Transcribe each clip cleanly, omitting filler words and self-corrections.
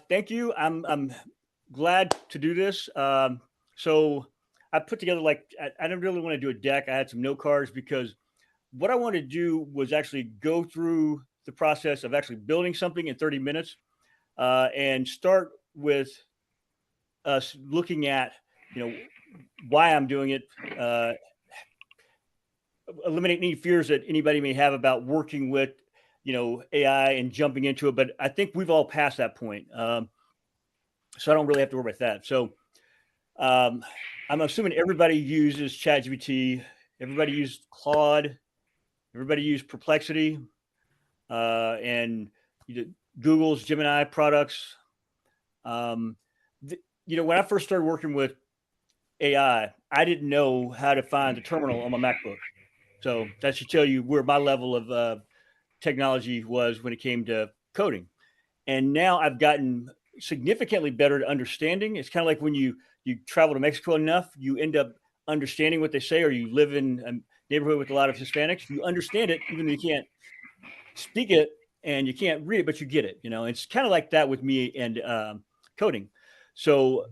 Thank you. I'm glad to do this. So I put together I didn't really want to do a deck. I had some note cards because what I wanted to do was actually go through the process of actually building something in 30 minutes and start with us looking at why I'm doing it. Eliminate any fears that anybody may have about working with AI and jumping into it. But I think we've all passed that point. So I don't really have to worry about that. So um, I'm assuming everybody uses ChatGPT, everybody used Claude, everybody used Perplexity, and Google's Gemini products. Um, when I first started working with AI, I didn't know how to find the terminal on my MacBook. So that should tell you where my level of technology was when it came to coding. And now I've gotten significantly better at understanding. It's kind of like when you travel to Mexico enough, you end up understanding what they say, or you live in a neighborhood with a lot of Hispanics. You understand it, even though you can't speak it and you can't read it, but you get it. It's kind of like that with me and coding. So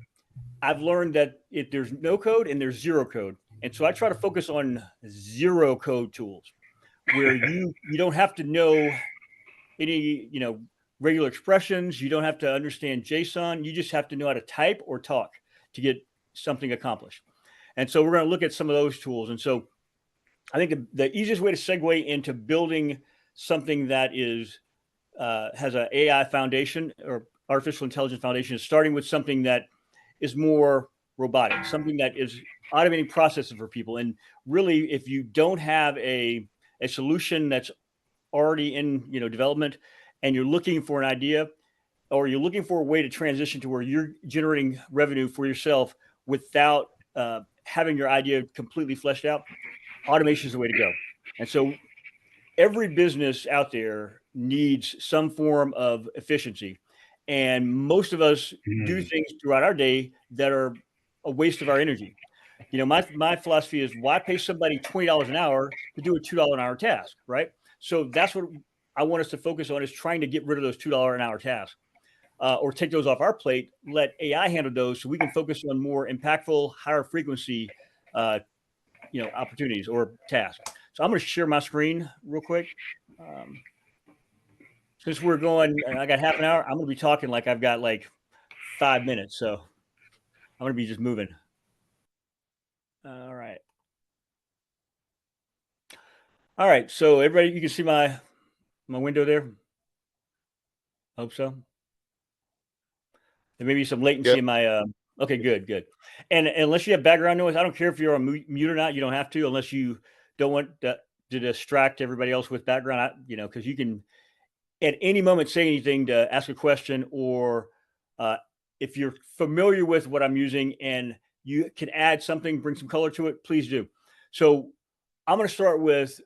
I've learned that if there's no code and there's zero code, and so I try to focus on zero code tools where you don't have to know any regular expressions. You don't have to understand JSON. You just have to know how to type or talk to get something accomplished. And so we're going to look at some of those tools. And so I think the easiest way to segue into building something that is has an AI foundation or artificial intelligence foundation is starting with something that is more robotic, something that is automating processes for people. And really, if you don't have a solution that's already in development and you're looking for an idea or you're looking for a way to transition to where you're generating revenue for yourself without having your idea completely fleshed out, automation is the way to go. And so every business out there needs some form of efficiency. And most of us do things throughout our day that are a waste of our energy. My philosophy is why pay somebody $20 an hour to do a $2 an hour task, right? So that's what I want us to focus on, is trying to get rid of those $2 an hour tasks or take those off our plate, let AI handle those so we can focus on more impactful, higher frequency opportunities or tasks. So I'm going to share my screen real quick. Since we're going, I got half an hour, I'm going to be talking like I've got like 5 minutes. So I'm going to be just moving. All right. All right. So everybody, you can see my window there. Hope so. There may be some latency in my. Okay, good. And unless you have background noise, I don't care if you're on mute or not. You don't have to, unless you don't want to distract everybody else with background. Because you can at any moment say anything to ask a question, or if you're familiar with what I'm using and you can add something, bring some color to it, please do. So I'm going to start with,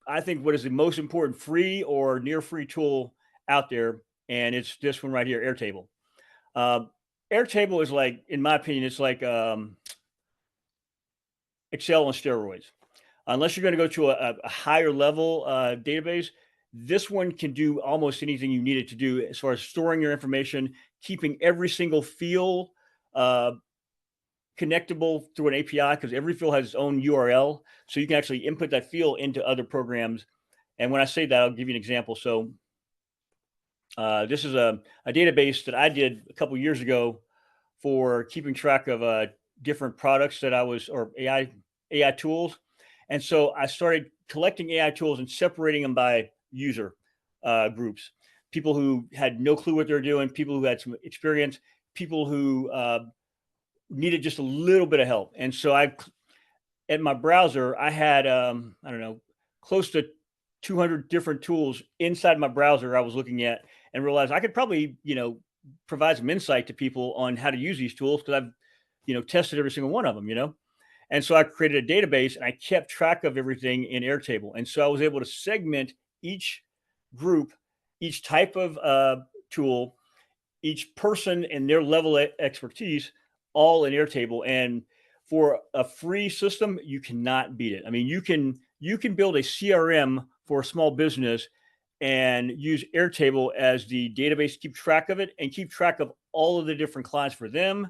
I think, what is the most important free or near free tool out there, and it's this one right here, Airtable. Airtable is like, in my opinion, it's like Excel on steroids. Unless you're going to go to a higher level database, this one can do almost anything you need it to do as far as storing your information, keeping every single field connectable through an API, because every field has its own URL. So you can actually input that field into other programs. And when I say that, I'll give you an example. So this is a database that I did a couple years ago for keeping track of different products that I was, or AI tools. And so I started collecting AI tools and separating them by user groups, people who had no clue what they're doing, people who had some experience, people who needed just a little bit of help. And so at my browser, I had, I don't know, close to 200 different tools inside my browser I was looking at, and realized I could probably, provide some insight to people on how to use these tools, because I've, tested every single one of them, And so I created a database and I kept track of everything in Airtable. And so I was able to segment each group, each type of tool, each person and their level of expertise, all in Airtable. And for a free system, you cannot beat it. I mean, you can build a CRM for a small business and use Airtable as the database to keep track of it and keep track of all of the different clients for them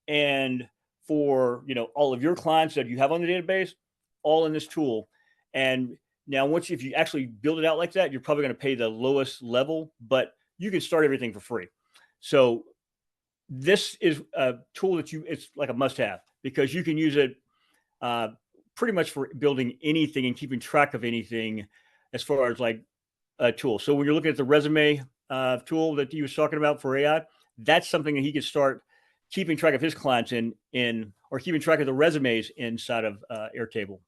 and for all of your clients that you have on the database, all in this tool. And now, if you actually build it out like that, you're probably going to pay the lowest level, but you can start everything for free. So this is a tool that it's like a must-have because you can use it pretty much for building anything and keeping track of anything as far as like a tool. So when you're looking at the resume tool that he was talking about for AI, that's something that he could start keeping track of his clients in or keeping track of the resumes inside of Airtable.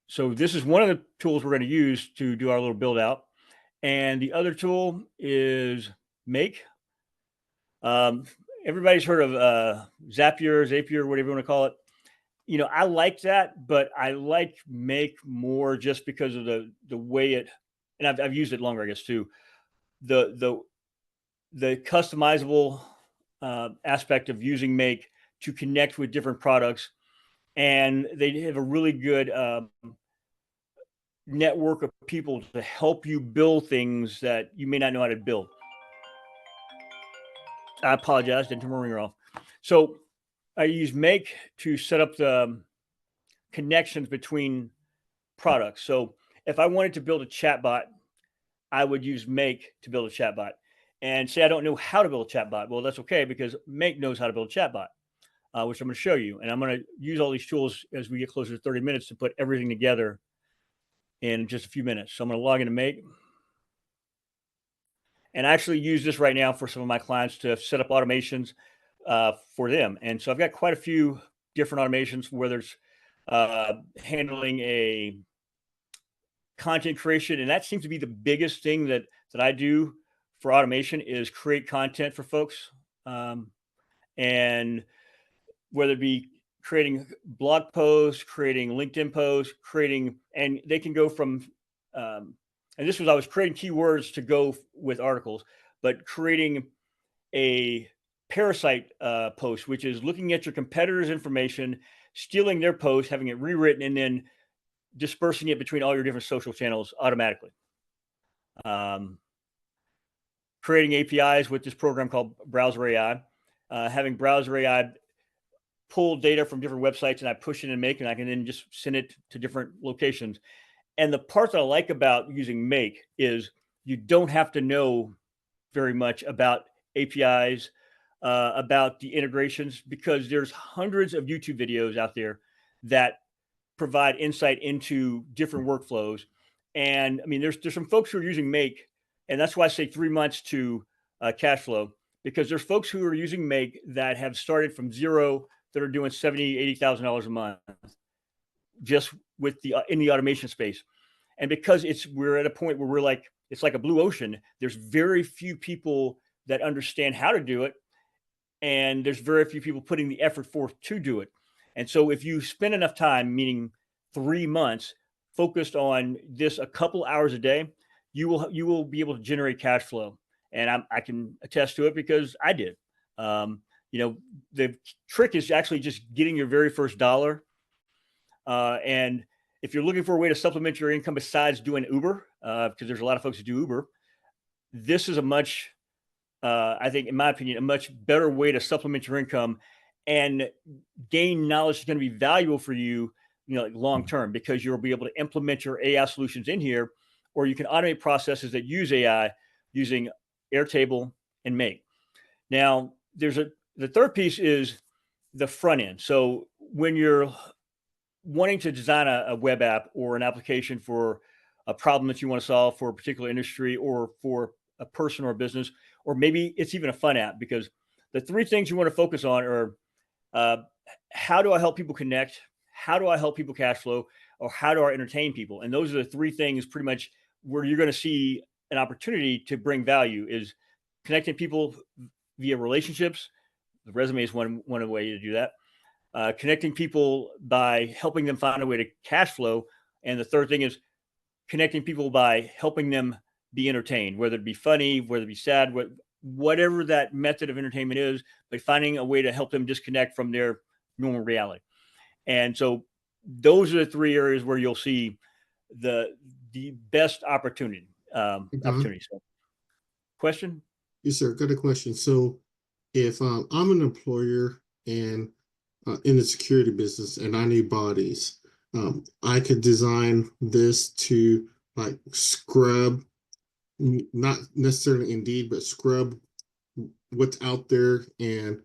So this is one of the tools we're going to use to do our little build out. And the other tool is Make. Everybody's heard of Zapier, whatever you want to call it. I like that, but I like Make more just because of the way it, and I've used it longer, I guess, too. The customizable aspect of using Make to connect with different products, and they have a really good network of people to help you build things that you may not know how to build. I apologize, didn't turn my ringer off. So I use Make to set up the connections between products. So if I wanted to build a chatbot, I would use Make to build a chatbot. And say I don't know how to build a chatbot. Well, that's okay because Make knows how to build a chatbot, which I'm going to show you. And I'm going to use all these tools as we get closer to 30 minutes to put everything together in just a few minutes. So I'm going to log into Make. And I actually use this right now for some of my clients to set up automations for them. And so I've got quite a few different automations, whether it's handling a content creation. And that seems to be the biggest thing that I do for automation is create content for folks. And whether it be creating blog posts, creating LinkedIn posts, and they can go from, and I was creating keywords to go with articles, but creating a parasite post, which is looking at your competitors' information, stealing their post, having it rewritten, and then dispersing it between all your different social channels automatically. Creating APIs with this program called Browser AI, having Browser AI pull data from different websites and I push it and Make, and I can then just send it to different locations. And the part that I like about using Make is you don't have to know very much about APIs, about the integrations, because there's hundreds of YouTube videos out there that provide insight into different workflows. And I mean, there's some folks who are using Make, and that's why I say 3 months to cash flow, because there's folks who are using Make that have started from zero that are doing $70,000, $80,000 a month just with in the automation space. And because we're at a point where it's like a blue ocean. There's very few people that understand how to do it. And there's very few people putting the effort forth to do it. And so if you spend enough time, meaning 3 months, focused on this a couple hours a day, you will be able to generate cash flow. And I can attest to it because I did. The trick is actually just getting your very first dollar. And if you're looking for a way to supplement your income besides doing Uber, because there's a lot of folks who do Uber, this is I think, in my opinion, a much better way to supplement your income and gain knowledge that's going to be valuable for you, like long term, because you'll be able to implement your AI solutions in here, or you can automate processes that use AI using Airtable and Make. Now, the third piece is the front end. So when you're wanting to design a web app or an application for a problem that you want to solve for a particular industry or for a person or a business, or maybe it's even a fun app, because the three things you want to focus on are how do I help people connect? How do I help people cash flow? Or how do I entertain people? And those are the three things pretty much where you're going to see an opportunity to bring value is connecting people via relationships. The resume is one way to do that. Connecting people by helping them find a way to cash flow. And the third thing is connecting people by helping them be entertained, whether it be funny, whether it be sad, whatever that method of entertainment is, by finding a way to help them disconnect from their normal reality. And so those are the three areas where you'll see the best opportunity. Opportunity. So, question? Yes, sir. Got a question. So, if I'm an employer and in the security business and I need bodies, I could design this to like scrub, not necessarily Indeed, but scrub what's out there and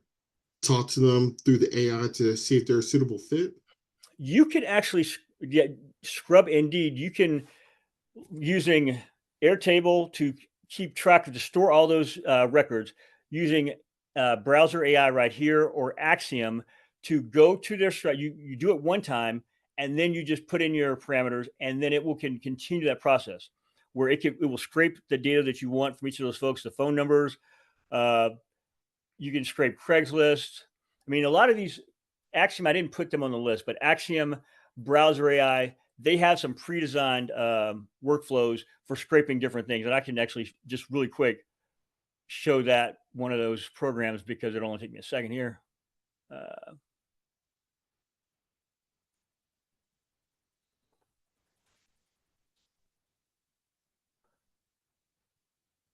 talk to them through the AI to see if they're a suitable fit. You can actually scrub Indeed. You can using Airtable to keep track of to store all those records, using browser AI right here or Axiom to go to their you do it one time and then you just put in your parameters and then it will continue that process where it will scrape the data that you want from each of those folks, the phone numbers. Uh, you can scrape Craigslist. I mean, a lot of these Axiom, I didn't put them on the list, but Axiom, Browser AI, they have some pre-designed workflows for scraping different things. And I can actually just really quick show that one of those programs because it'll only take me a second here.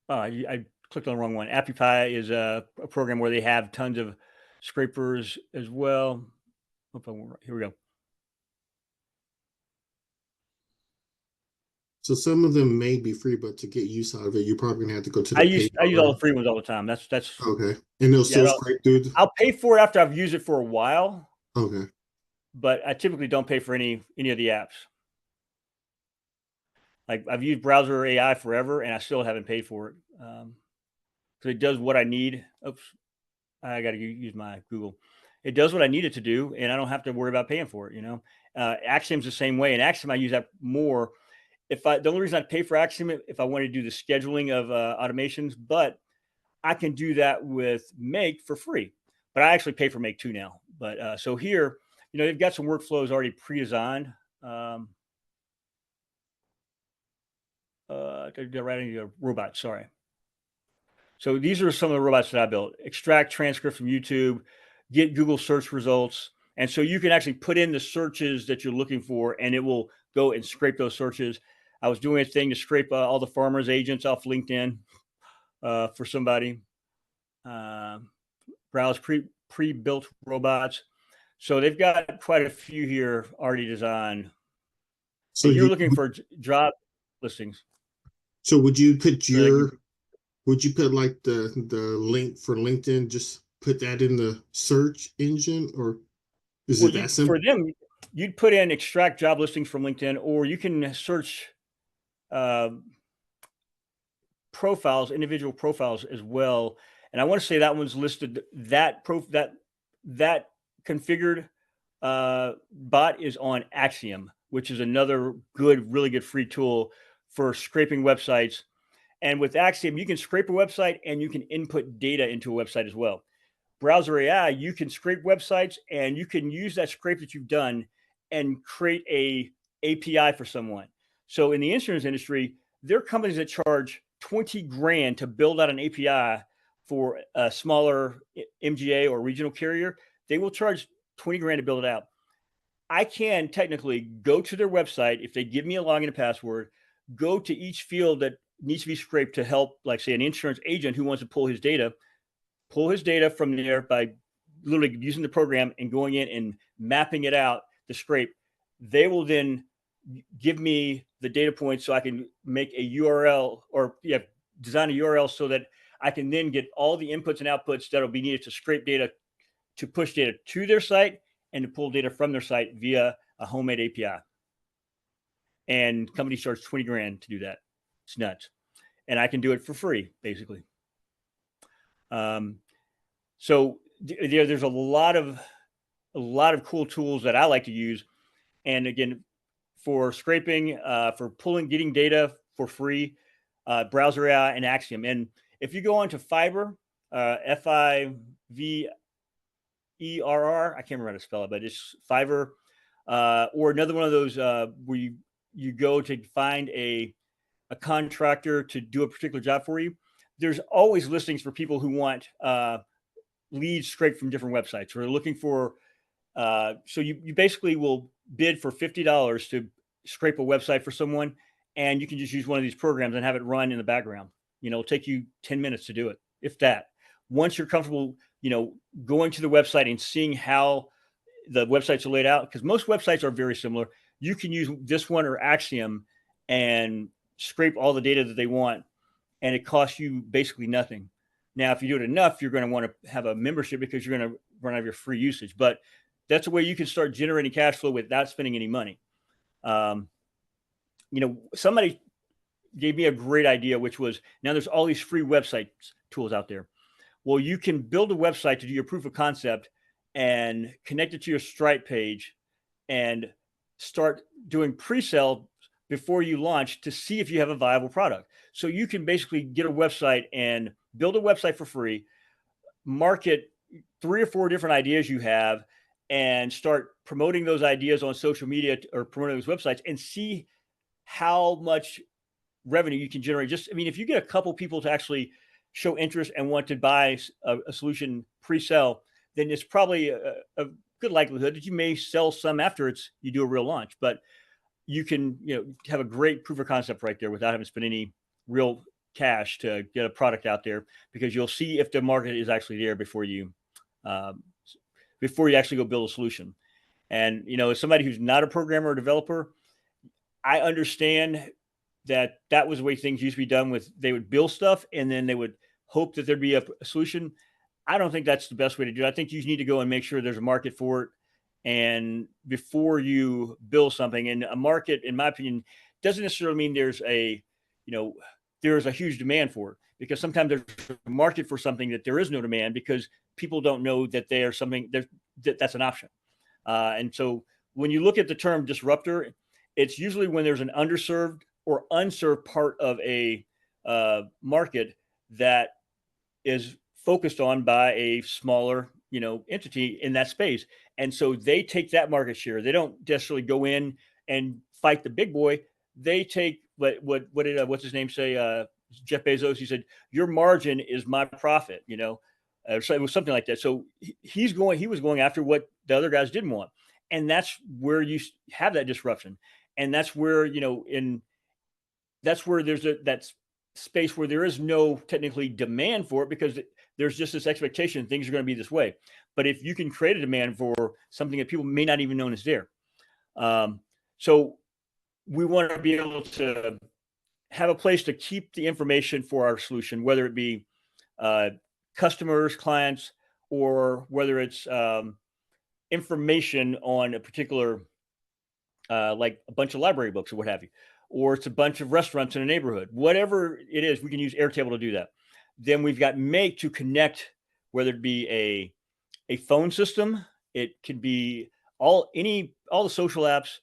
I clicked on the wrong one. AppyPie is a program where they have tons of scrapers as well. Here we go. So some of them may be free, but to get use out of it, you're probably gonna have to go to I the use paid all the version. free ones all the time. That's Okay, and they'll yeah. still scrape through. I'll pay for it after I've used it for a while, Okay, but I typically don't pay for any of the apps. Like I've used Browser AI forever, and I still haven't paid for it because it does what I need. Oops, I got to use my Google. It does what I need it to do, and I don't have to worry about paying for it. Axiom's the same way, and Axiom I use that more. The only reason I pay for Axiom if I want to do the scheduling of automations, but I can do that with Make for free. But I actually pay for Make too now. But so here, they've got some workflows already pre-designed. They're writing a robot. Sorry. So these are some of the robots that I built. Extract transcript from YouTube, get Google search results. And so you can actually put in the searches that you're looking for, and it will go and scrape those searches. I was doing a thing to scrape all the farmers agents off LinkedIn for somebody. Browse pre-built robots. So they've got quite a few here already designed. so And you're you looking for job listings. so would you put So would you put like the link for LinkedIn, just put that in the search engine, or is well, it that for simple? them, you'd put in extract job listings from LinkedIn, or you can search uh, profiles, individual profiles as well. And I want to say that one's listed. That configured bot is on Axiom, which is another really good free tool for scraping websites. And with Axiom, you can scrape a website and you can input data into a website as well. Browser AI, you can scrape websites and you can use that scrape that you've done and create a API for someone. So in the insurance industry, there are companies that charge 20 grand to build out an API for a smaller MGA or regional carrier. They will charge 20 grand to build it out. I can technically go to their website if they give me a login and password, go to each field that needs to be scraped to help, like say an insurance agent who wants to pull his data from there by literally using the program and going in and mapping it out to scrape. They will then give me the data points so I can make a URL or design a URL so that I can then get all the inputs and outputs that will be needed to scrape data, to push data to their site and to pull data from their site via a homemade API. And companies charge 20 grand to do that. It's nuts. And I can do it for free, basically. So there's a lot of cool tools that I like to use. And again, for scraping, for getting data for free, Browser AI and Axiom. And if you go on to Fiverr, Fiverr, I can't remember how to spell it, but it's Fiverr, or another one of those where you go to find a contractor to do a particular job for you. There's always listings for people who want leads scraped from different websites. We're looking for, so you basically will bid for $50 to scrape a website for someone, and you can just use one of these programs and have it run in the background. It'll take you 10 minutes to do it, if that. Once you're comfortable, going to the website and seeing how the websites are laid out, because most websites are very similar. You can use this one or Axiom and scrape all the data that they want, and it costs you basically nothing. Now, if you do it enough, you're going to want to have a membership because you're going to run out of your free usage. But that's a way you can start generating cash flow without spending any money. Somebody gave me a great idea, which was, now there's all these free website tools out there. Well, you can build a website to do your proof of concept and connect it to your Stripe page and start doing pre-sale before you launch to see if you have a viable product. So you can basically get a website and build a website for free, market 3 or 4 different ideas you have, and start promoting those ideas on social media or promoting those websites, and see how much revenue you can generate. If you get a couple people to actually show interest and want to buy a solution pre-sell, then it's probably a good likelihood that you may sell some after you do a real launch. But you can have a great proof of concept right there without having to spend any real cash to get a product out there, because you'll see if the market is actually there before you actually go build a solution. And as somebody who's not a programmer or developer, I understand that was the way things used to be done. They would build stuff and then they would hope that there'd be a solution. I don't think that's the best way to do it. I think you need to go and make sure there's a market for it, and before you build something. And a market, in my opinion, doesn't necessarily mean there's a huge demand for it, because sometimes there's a market for something that there is no demand because people don't know that there's something that's an option. And so when you look at the term disruptor, it's usually when there's an underserved or unserved part of a market that is focused on by a smaller, entity in that space. And so they take that market share. They don't necessarily go in and fight the big boy. They take what did what's his name say? Jeff Bezos. He said, "Your margin is my profit." So it was something like that. So he was going after what the other guys didn't want, and that's where you have that disruption, and that's where that's where there's that space where there is no technically demand for it, because there's just this expectation things are going to be this way. But if you can create a demand for something that people may not even know is there, so we want to be able to have a place to keep the information for our solution, whether it be customers, clients, or whether it's information on a particular, like a bunch of library books or what have you, or it's a bunch of restaurants in a neighborhood. Whatever it is, we can use Airtable to do that. Then we've got Make to connect, whether it be a phone system, it could be all the social apps,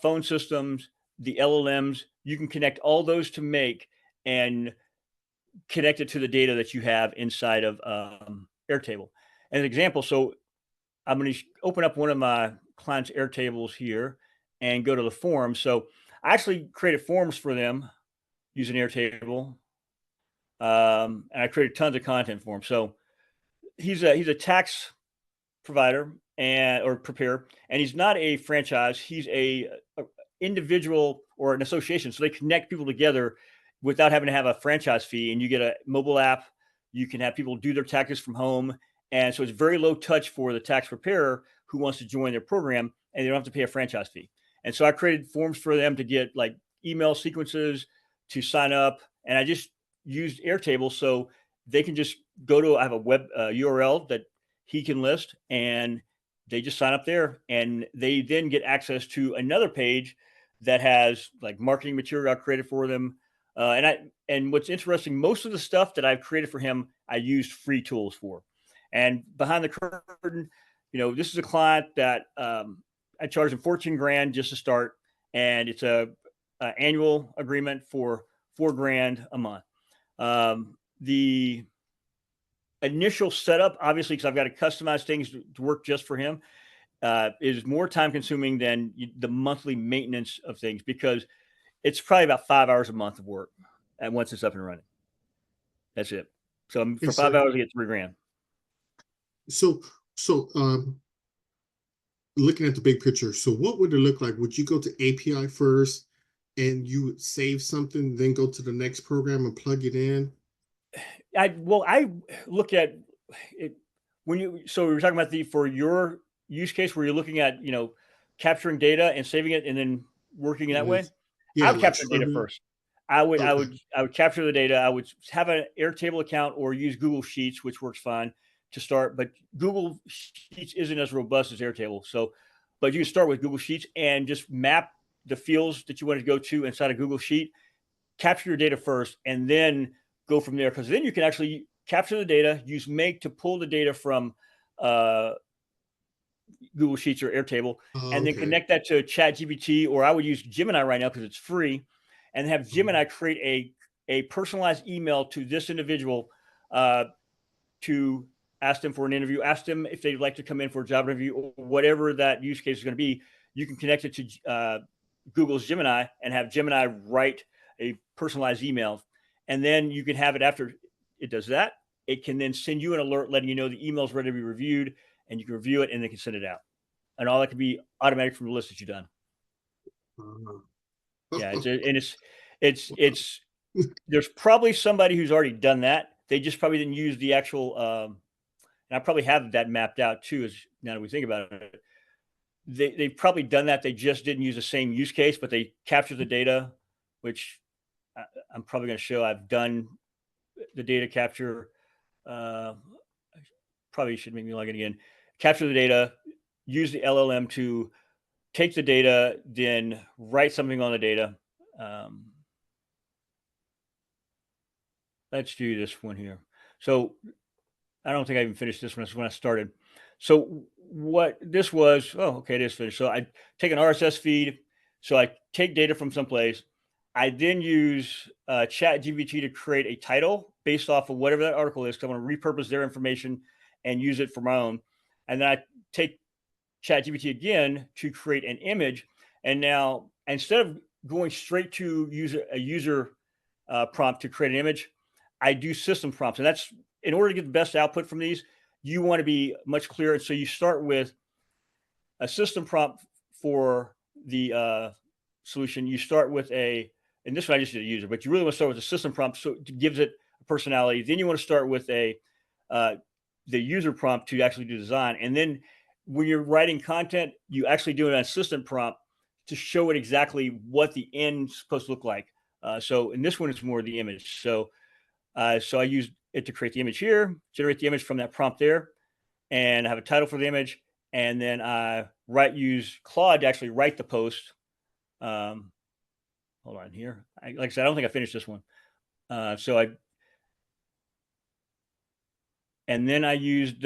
phone systems, the LLMs. You can connect all those to Make and connect it to the data that you have inside of Airtable. As an example, so I'm going to open up one of my clients' Airtables here and go to the forums. So I actually created forms for them using Airtable, and I created tons of content for him. So he's a tax provider or preparer, and he's not a franchise. He's a individual or an association. So they connect people together without having to have a franchise fee, and you get a mobile app. You can have people do their taxes from home, and so it's very low touch for the tax preparer who wants to join their program, and they don't have to pay a franchise fee. And so I created forms for them to get like email sequences to sign up, and I just used Airtable so they can just I have a web URL that he can list, and they just sign up there, and they then get access to another page that has like marketing material I created for them. And what's interesting, most of the stuff that I've created for him, I used free tools for. And behind the curtain, this is a client that I charged him 14 grand just to start, and it's a annual agreement for $4,000 a month. The initial setup, obviously, because I've got to customize things to work just for him, is more time consuming than the monthly maintenance of things, because it's probably about 5 hours a month of work. And once it's up and running, that's it. So for 5 hours, I get $3,000. So looking at the big picture, so what would it look like? Would you go to API first and you would save something, then go to the next program and plug it in? I look at it when you. So we were talking about for your use case where you're looking at capturing data and saving it and then working in that way. Yes. I Yeah, would like capture the data Scrivener. first. Okay. I would capture the data. I would have an Airtable account or use Google Sheets, which works fine to start. But Google Sheets isn't as robust as Airtable. So, but you can start with Google Sheets and just map the fields that you want to go to inside a Google Sheet. Capture your data first, and then go from there. Because then you can actually capture the data, use Make to pull the data from uh, Google Sheets or Airtable, Oh, and then okay. connect that to ChatGPT, or I would use Gemini right now because it's free, and have Gemini create a personalized email to this individual to ask them for an interview, ask them if they'd like to come in for a job interview, or whatever that use case is going to be. You can connect it to Google's Gemini and have Gemini write a personalized email, and then you can have it after it does that. It can then send you an alert letting you know the email is ready to be reviewed, and you can review it, and they can send it out, and all that can be automatic from the list that you've done. Yeah, it's there's probably somebody who's already done that. They just probably didn't use the actual. And I probably have that mapped out too. As now that we think about it, they've probably done that. They just didn't use the same use case, but they captured the data, which I'm probably going to show. I've done the data capture. Uh, Probably should make me log in again. Capture the data, use the LLM to take the data, then write something on the data. Um, let's do this one here. So I don't think I even finished this one. This is when I started. So what this was, oh, okay, it is finished. So I take an RSS feed. So I take data from someplace. I then use Chat GPT to create a title based off of whatever that article is. Because I want to repurpose their information and use it for my own. And then I take Chat GPT again to create an image. And now instead of going straight to a user prompt to create an image, I do system prompts. And that's in order to get the best output from these, you want to be much clearer. And so you start with a system prompt for the solution. You start with and this one I just did a user, but you really want to start with a system prompt so it gives it a personality. Then you want to start with uh, the user prompt to actually do design. And then when you're writing content, you actually do an assistant prompt to show it exactly what the end is supposed to look like. So in this one, it's more the image. So I use it to create the image here, generate the image from that prompt there, and I have a title for the image. And then I use Claude to actually write the post. Um, Hold on here. Like I said, I don't think I finished this one. And then I used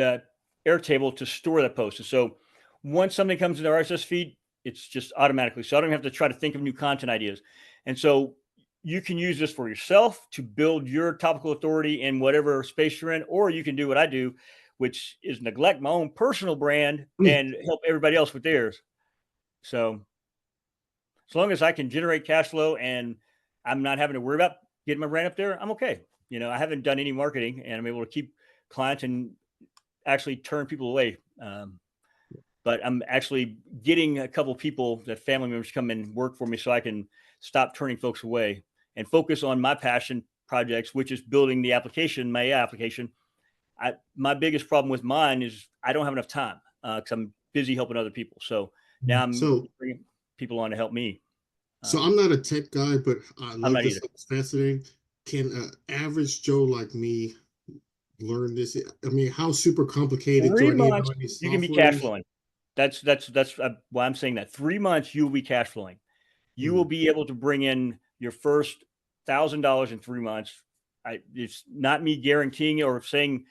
Airtable to store that post. And so once something comes in the RSS feed, it's just automatically. So I don't have to try to think of new content ideas. And so you can use this for yourself to build your topical authority in whatever space you're in, or you can do what I do, which is neglect my own personal brand and help everybody else with theirs. So as long as I can generate cash flow and I'm not having to worry about getting my brand up there, I'm okay. I haven't done any marketing and I'm able to keep clients and actually turn people away. But I'm actually getting a couple of people that family members come and work for me so I can stop turning folks away and focus on my passion projects, which is building the application, my AI application. My biggest problem with mine is I don't have enough time because I'm busy helping other people. So now I'm So, bringing people on to help me. so I'm not a tech guy, but I I'm love not this. either. It's fascinating. Can an average Joe like me learn this? I mean, how super complicated do 3 I need to months, know any you can be cash softwares? flowing. That's why I'm saying that. 3 months, you will be cash flowing. You will Hmm. be able to bring in your first $1,000 in 3 months. It's not me guaranteeing it or saying,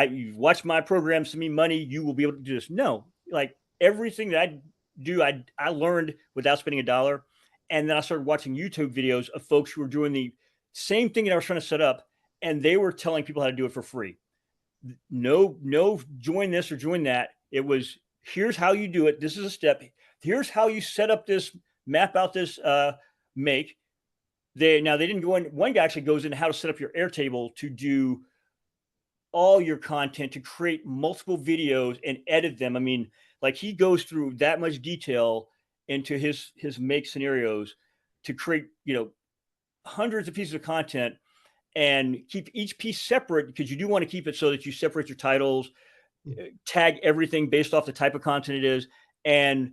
you watch my program, send me money, you will be able to do this. No, like everything that I do, I learned without spending a dollar. And then I started watching YouTube videos of folks who were doing the same thing that I was trying to set up, and they were telling people how to do it for free. No, join this or join that. It was, here's how you do it. This is a step. Here's how you set up this, map out this make. They didn't go in. One guy actually goes into how to set up your Airtable to do all your content, to create multiple videos and edit them. I mean, Like he goes through that much detail into his make scenarios to create, hundreds of pieces of content and keep each piece separate, because you do want to keep it so that you separate your titles, tag everything based off the type of content it is, and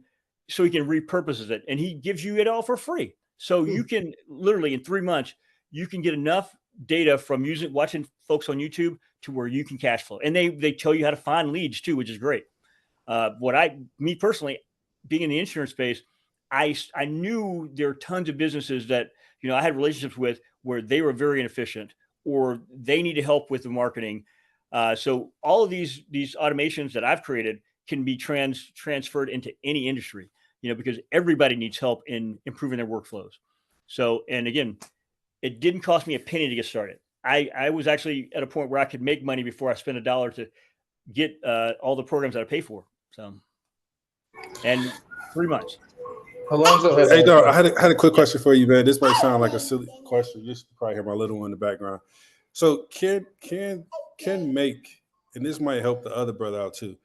so he can repurposes it, and he gives you it all for free. So you can literally in 3 months you can get enough data from watching folks on YouTube to where you can cash flow, and they tell you how to find leads too, which is great. Me personally, being in the insurance space, I knew there are tons of businesses that I had relationships with where they were very inefficient or they needed help with the marketing. So all of these automations that I've created can be transferred into any industry, because everybody needs help in improving their workflows. So, and again, it didn't cost me a penny to get started. I was actually at a point where I could make money before I spent $1 to get all the programs that I pay for. So, and 3 months. Alonzo has. Hey, no, I had a quick question for you, man. This might sound like a silly question. You should probably hear my little one in the background. So can make, and this might help the other brother out too.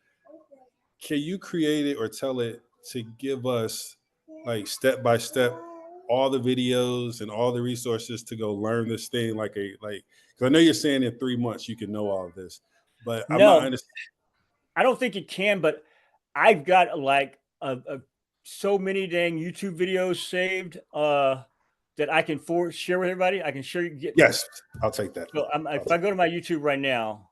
Can you create it or tell it to give us like step by step all the videos and all the resources to go learn this thing because I know you're saying in 3 months you can know all of this, but I'm not understanding. I don't think it can, but I've got like so many dang YouTube videos saved that I can share with everybody. I can share. Yes, I'll take that. So if I go to my YouTube right now,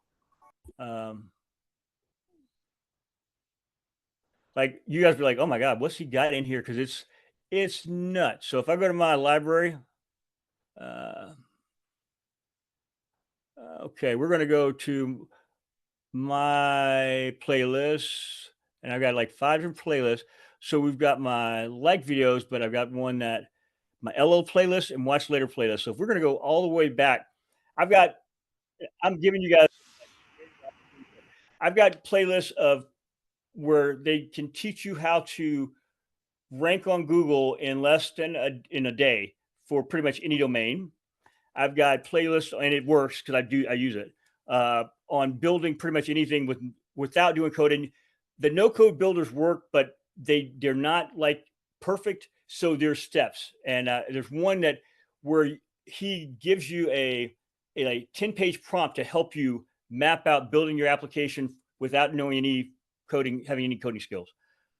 like you guys be like, oh my God, what's he got in here? Because it's nuts. So if I go to my library, okay, we're going to go to my playlists, and I've got like 5 different playlists. So we've got my like videos, but I've got one that my LO playlist and watch later playlist. So if we're going to go all the way back, I'm giving you guys, I've got playlists of where they can teach you how to rank on Google in less than in a day for pretty much any domain. I've got playlists, and it works because I use it on building pretty much anything without doing coding. The no code builders work, but they're not like perfect. So there's steps, and there's one where he gives you a 10-page prompt to help you map out building your application without knowing having any coding skills.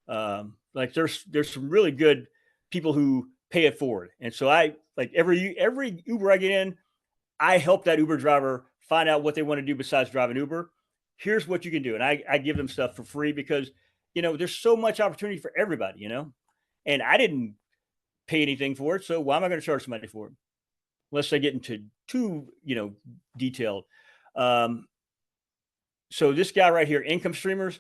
Like there's some really good people who pay it forward. And so I like every Uber I get in, I help that Uber driver find out what they want to do besides drive an Uber. Here's what you can do. And I give them stuff for free because, there's so much opportunity for everybody, and I didn't pay anything for it. So why am I going to charge somebody for it? Unless they get into too, detailed. So this guy right here, Income Streamers,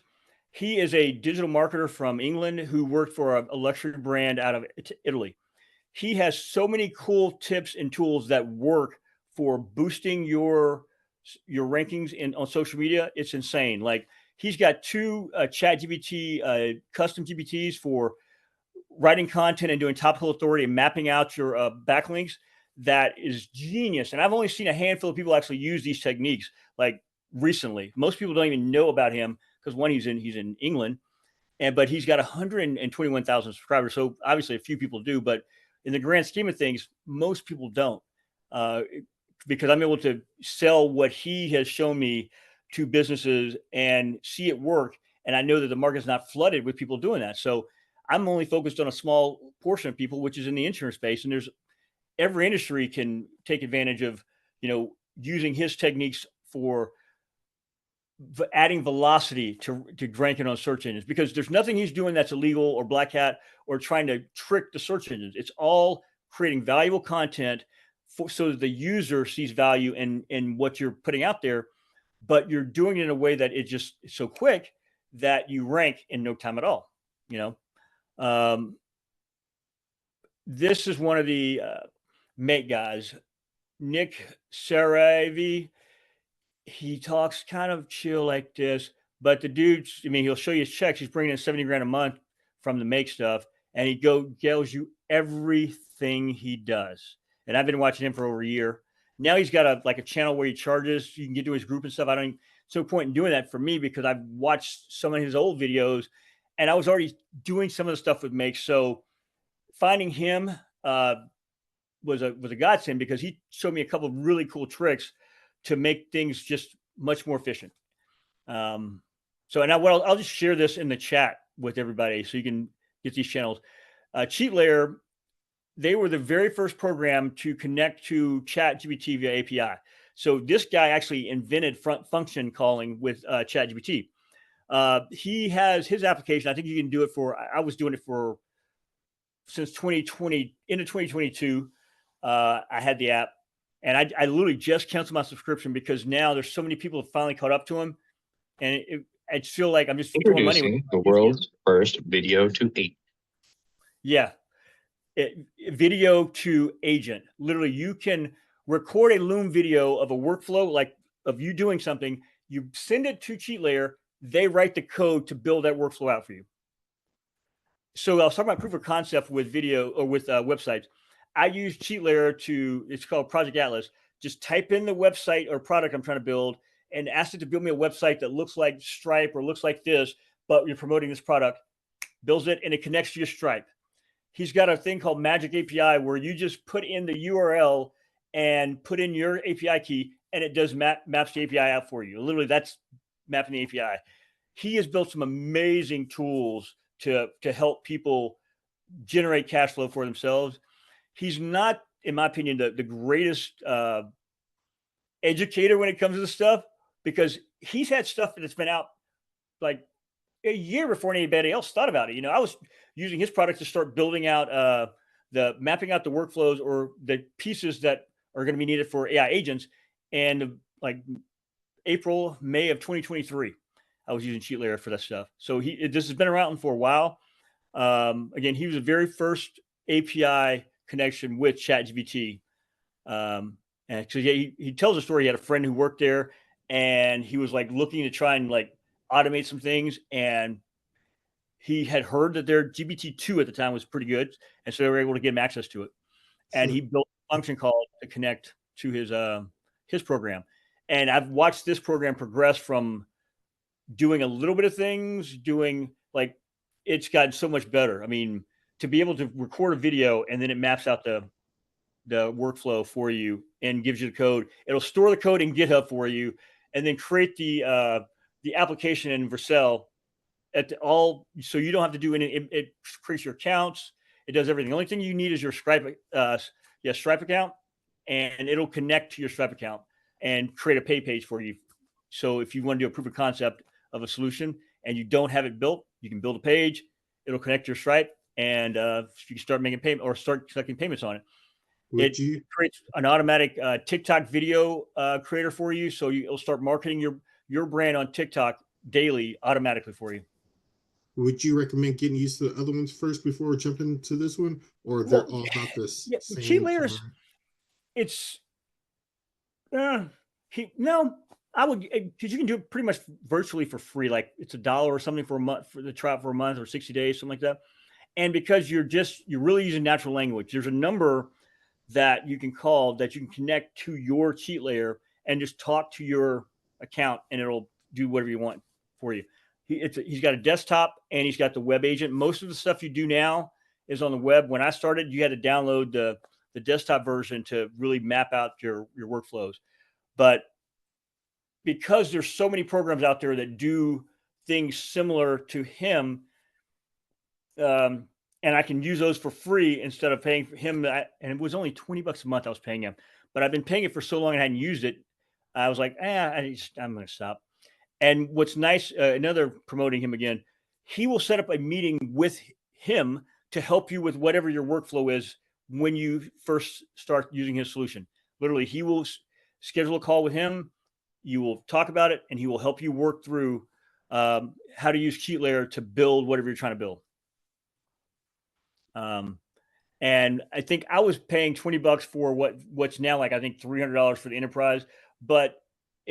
he is a digital marketer from England who worked for a luxury brand out of Italy. He has so many cool tips and tools that work for boosting your rankings on social media. It's insane. Like he's got 2 ChatGPT custom GPTs for writing content and doing topical authority and mapping out your backlinks. That is genius. And I've only seen a handful of people actually use these techniques like recently. Most people don't even know about him because one, he's in England, but he's got 121,000 subscribers. So obviously a few people do, but in the grand scheme of things, most people don't, because I'm able to sell what he has shown me to businesses and see it work. And I know that the market's not flooded with people doing that. So I'm only focused on a small portion of people, which is in the insurance space. And every industry can take advantage of, using his techniques for adding velocity to ranking on search engines, because there's nothing he's doing that's illegal or black hat or trying to trick the search engines. It's all creating valuable content so that the user sees value in what you're putting out there, but you're doing it in a way that it's just so quick that you rank in no time at all. This is one of the mate guys, Nick Saravi. He talks kind of chill like this, but the dude's, he'll show you his checks. He's bringing in 70 grand a month from the make stuff, and he tells you everything he does. And I've been watching him for over a year. Now he's got a channel where he charges. You can get to his group and stuff. There's no point in doing that for me because I've watched some of his old videos and I was already doing some of the stuff with Make. So finding him was a godsend, because he showed me a couple of really cool tricks to make things just much more efficient. So, and I'll just share this in the chat with everybody so you can get these channels. CheatLayer, they were the very first program to connect to ChatGPT via API. So this guy actually invented function calling with ChatGPT. He has his application. I think you can do it for, I was doing it for since 2020, into 2022. I had the app, and I literally just canceled my subscription because now there's so many people have finally caught up to him. And I feel like I'm just throwing money. Introducing the world's first video to agent. Yeah. Video to agent. Literally, you can record a Loom video of a workflow, like of you doing something. You send it to CheatLayer. They write the code to build that workflow out for you. So I was talking about proof of concept with video or with websites. I use CheatLayer to, it's called Project Atlas. Just type in the website or product I'm trying to build and ask it to build me a website that looks like Stripe or looks like this, but you're promoting this product. Builds it, and it connects to your Stripe. He's got a thing called Magic API where you just put in the URL and put in your API key, and it does maps the API out for you. Literally, that's mapping the API. He has built some amazing tools to help people generate cash flow for themselves. He's not, in my opinion, the greatest educator when it comes to this stuff, because he's had stuff that's been out like a year before anybody else thought about it. You know, I was using his product to start building out mapping out the workflows or the pieces that are going to be needed for AI agents. And like April, May of 2023, I was using CheatLayer for that stuff. So this has been around for a while. Again, he was the very first API connection with ChatGPT. And so he tells a story. He had a friend who worked there, and he was like looking to try and like automate some things, and he had heard that their GPT-2 at the time was pretty good, and so they were able to get him access to it. And he built a function called to connect to his program. And I've watched this program progress from doing a little bit of things, doing like, it's gotten so much better. I mean, to be able to record a video and then it maps out the workflow for you and gives you the code. It'll store the code in GitHub for you, and then create the application in Vercel so you don't have to do any. It creates your accounts. It does everything. The only thing you need is your Stripe account, and it'll connect to your Stripe account and create a pay page for you. So if you want to do a proof of concept of a solution and you don't have it built, you can build a page. It'll connect to your Stripe, and you can start making payment or start collecting payments on it. It creates an automatic TikTok video creator for you, so it'll start marketing your brand on TikTok daily automatically for you. Would you recommend getting used to the other ones first before jumping to this one, or they're all about this? Yeah, CheatLayer, it's no, I would, because you can do it pretty much virtually for free. Like it's $1 or something for a month for the trial for a month or 60 days, something like that. And because you're really using natural language, there's a number that you can call that you can connect to your CheatLayer and just talk to your account, and it'll do whatever you want for you. He's got a desktop and he's got the web agent. Most of the stuff you do now is on the web. When I started, you had to download the desktop version to really map out your workflows. But because there's so many programs out there that do things similar to him, and I can use those for free instead of paying for him. And it was only $20 a month I was paying him, but I've been paying it for so long and I hadn't used it. I was like, I'm going to stop. And what's nice, another promoting him again, he will set up a meeting with him to help you with whatever your workflow is when you first start using his solution. Literally, he will schedule a call with him. You will talk about it, and he will help you work through how to use CheatLayer to build whatever you're trying to build. And I think I was paying $20 for what's now like, I think $300 for the enterprise, but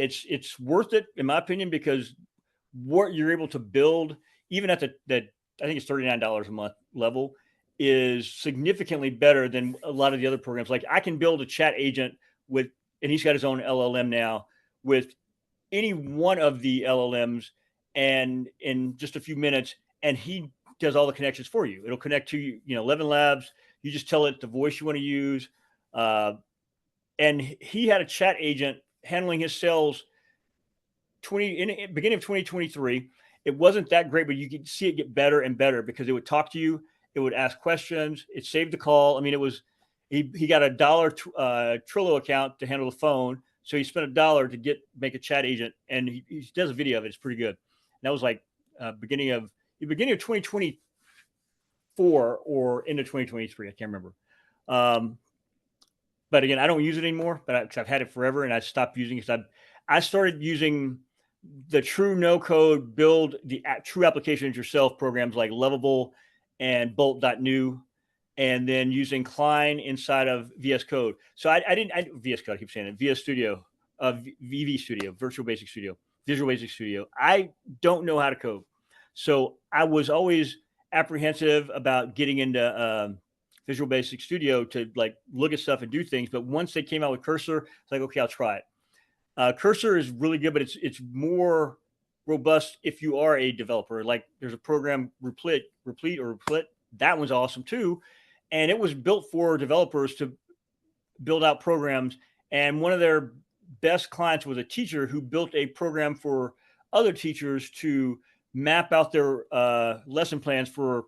it's worth it in my opinion, because what you're able to build, even at I think it's $39 a month level, is significantly better than a lot of the other programs. Like I can build a chat agent and he's got his own LLM now, with any one of the LLMs, and in just a few minutes, and he does all the connections for you. It'll connect to, 11 labs. You just tell it the voice you want to use. And he had a chat agent handling his sales in the beginning of 2023. It wasn't that great, but you could see it get better and better because it would talk to you. It would ask questions. It saved the call. I mean, it was, he got a $1 Trello account to handle the phone. So he spent $1 to make a chat agent, and he does a video of it. It's pretty good. And that was like beginning of 2024 or into 2023. I can't remember. But again, I don't use it anymore, but I've had it forever, and I stopped using it because I started using the true no code build the true applications yourself programs like Lovable and Bolt.new, and then using Klein inside of VS Code. So I didn't VS Code, I keep saying it, VS Studio, VB Studio, Visual Basic Studio. I don't know how to code. So I was always apprehensive about getting into Visual Basic Studio to like look at stuff and do things. But once they came out with Cursor, it's like, okay, I'll try it. Cursor is really good, but it's more robust if you are a developer. Like there's a program Replit. That one's awesome too. And it was built for developers to build out programs. And one of their best clients was a teacher who built a program for other teachers to map out their lesson plans for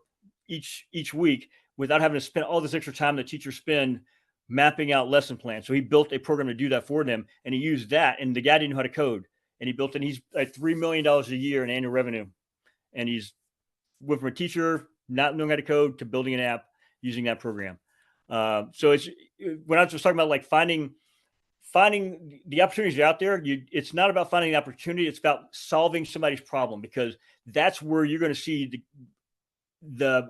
each week without having to spend all this extra time that teachers spend mapping out lesson plans. So he built a program to do that for them, and he used that. And the guy didn't know how to code, and he built it. And he's like $3 million a year in annual revenue, and he's went from a teacher not knowing how to code to building an app using that program. So it's when I was just talking about like finding the opportunities out there. It's not about finding the opportunity; it's about solving somebody's problem, because that's where you're going to see the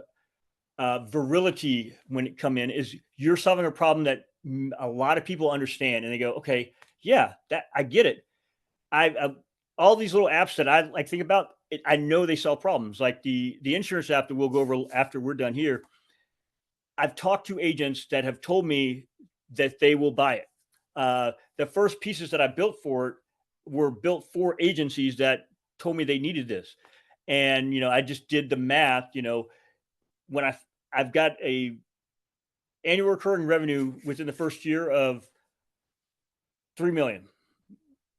virility when it come in. Is you're solving a problem that a lot of people understand, and they go, okay, yeah, that I get it. I all these little apps that I like think about, I know they solve problems. Like the insurance app that we'll go over after we're done here. I've talked to agents that have told me that they will buy it. The first pieces that I built for it were built for agencies that told me they needed this. And, I just did the math, when I've got a annual recurring revenue within the first year of 3 million.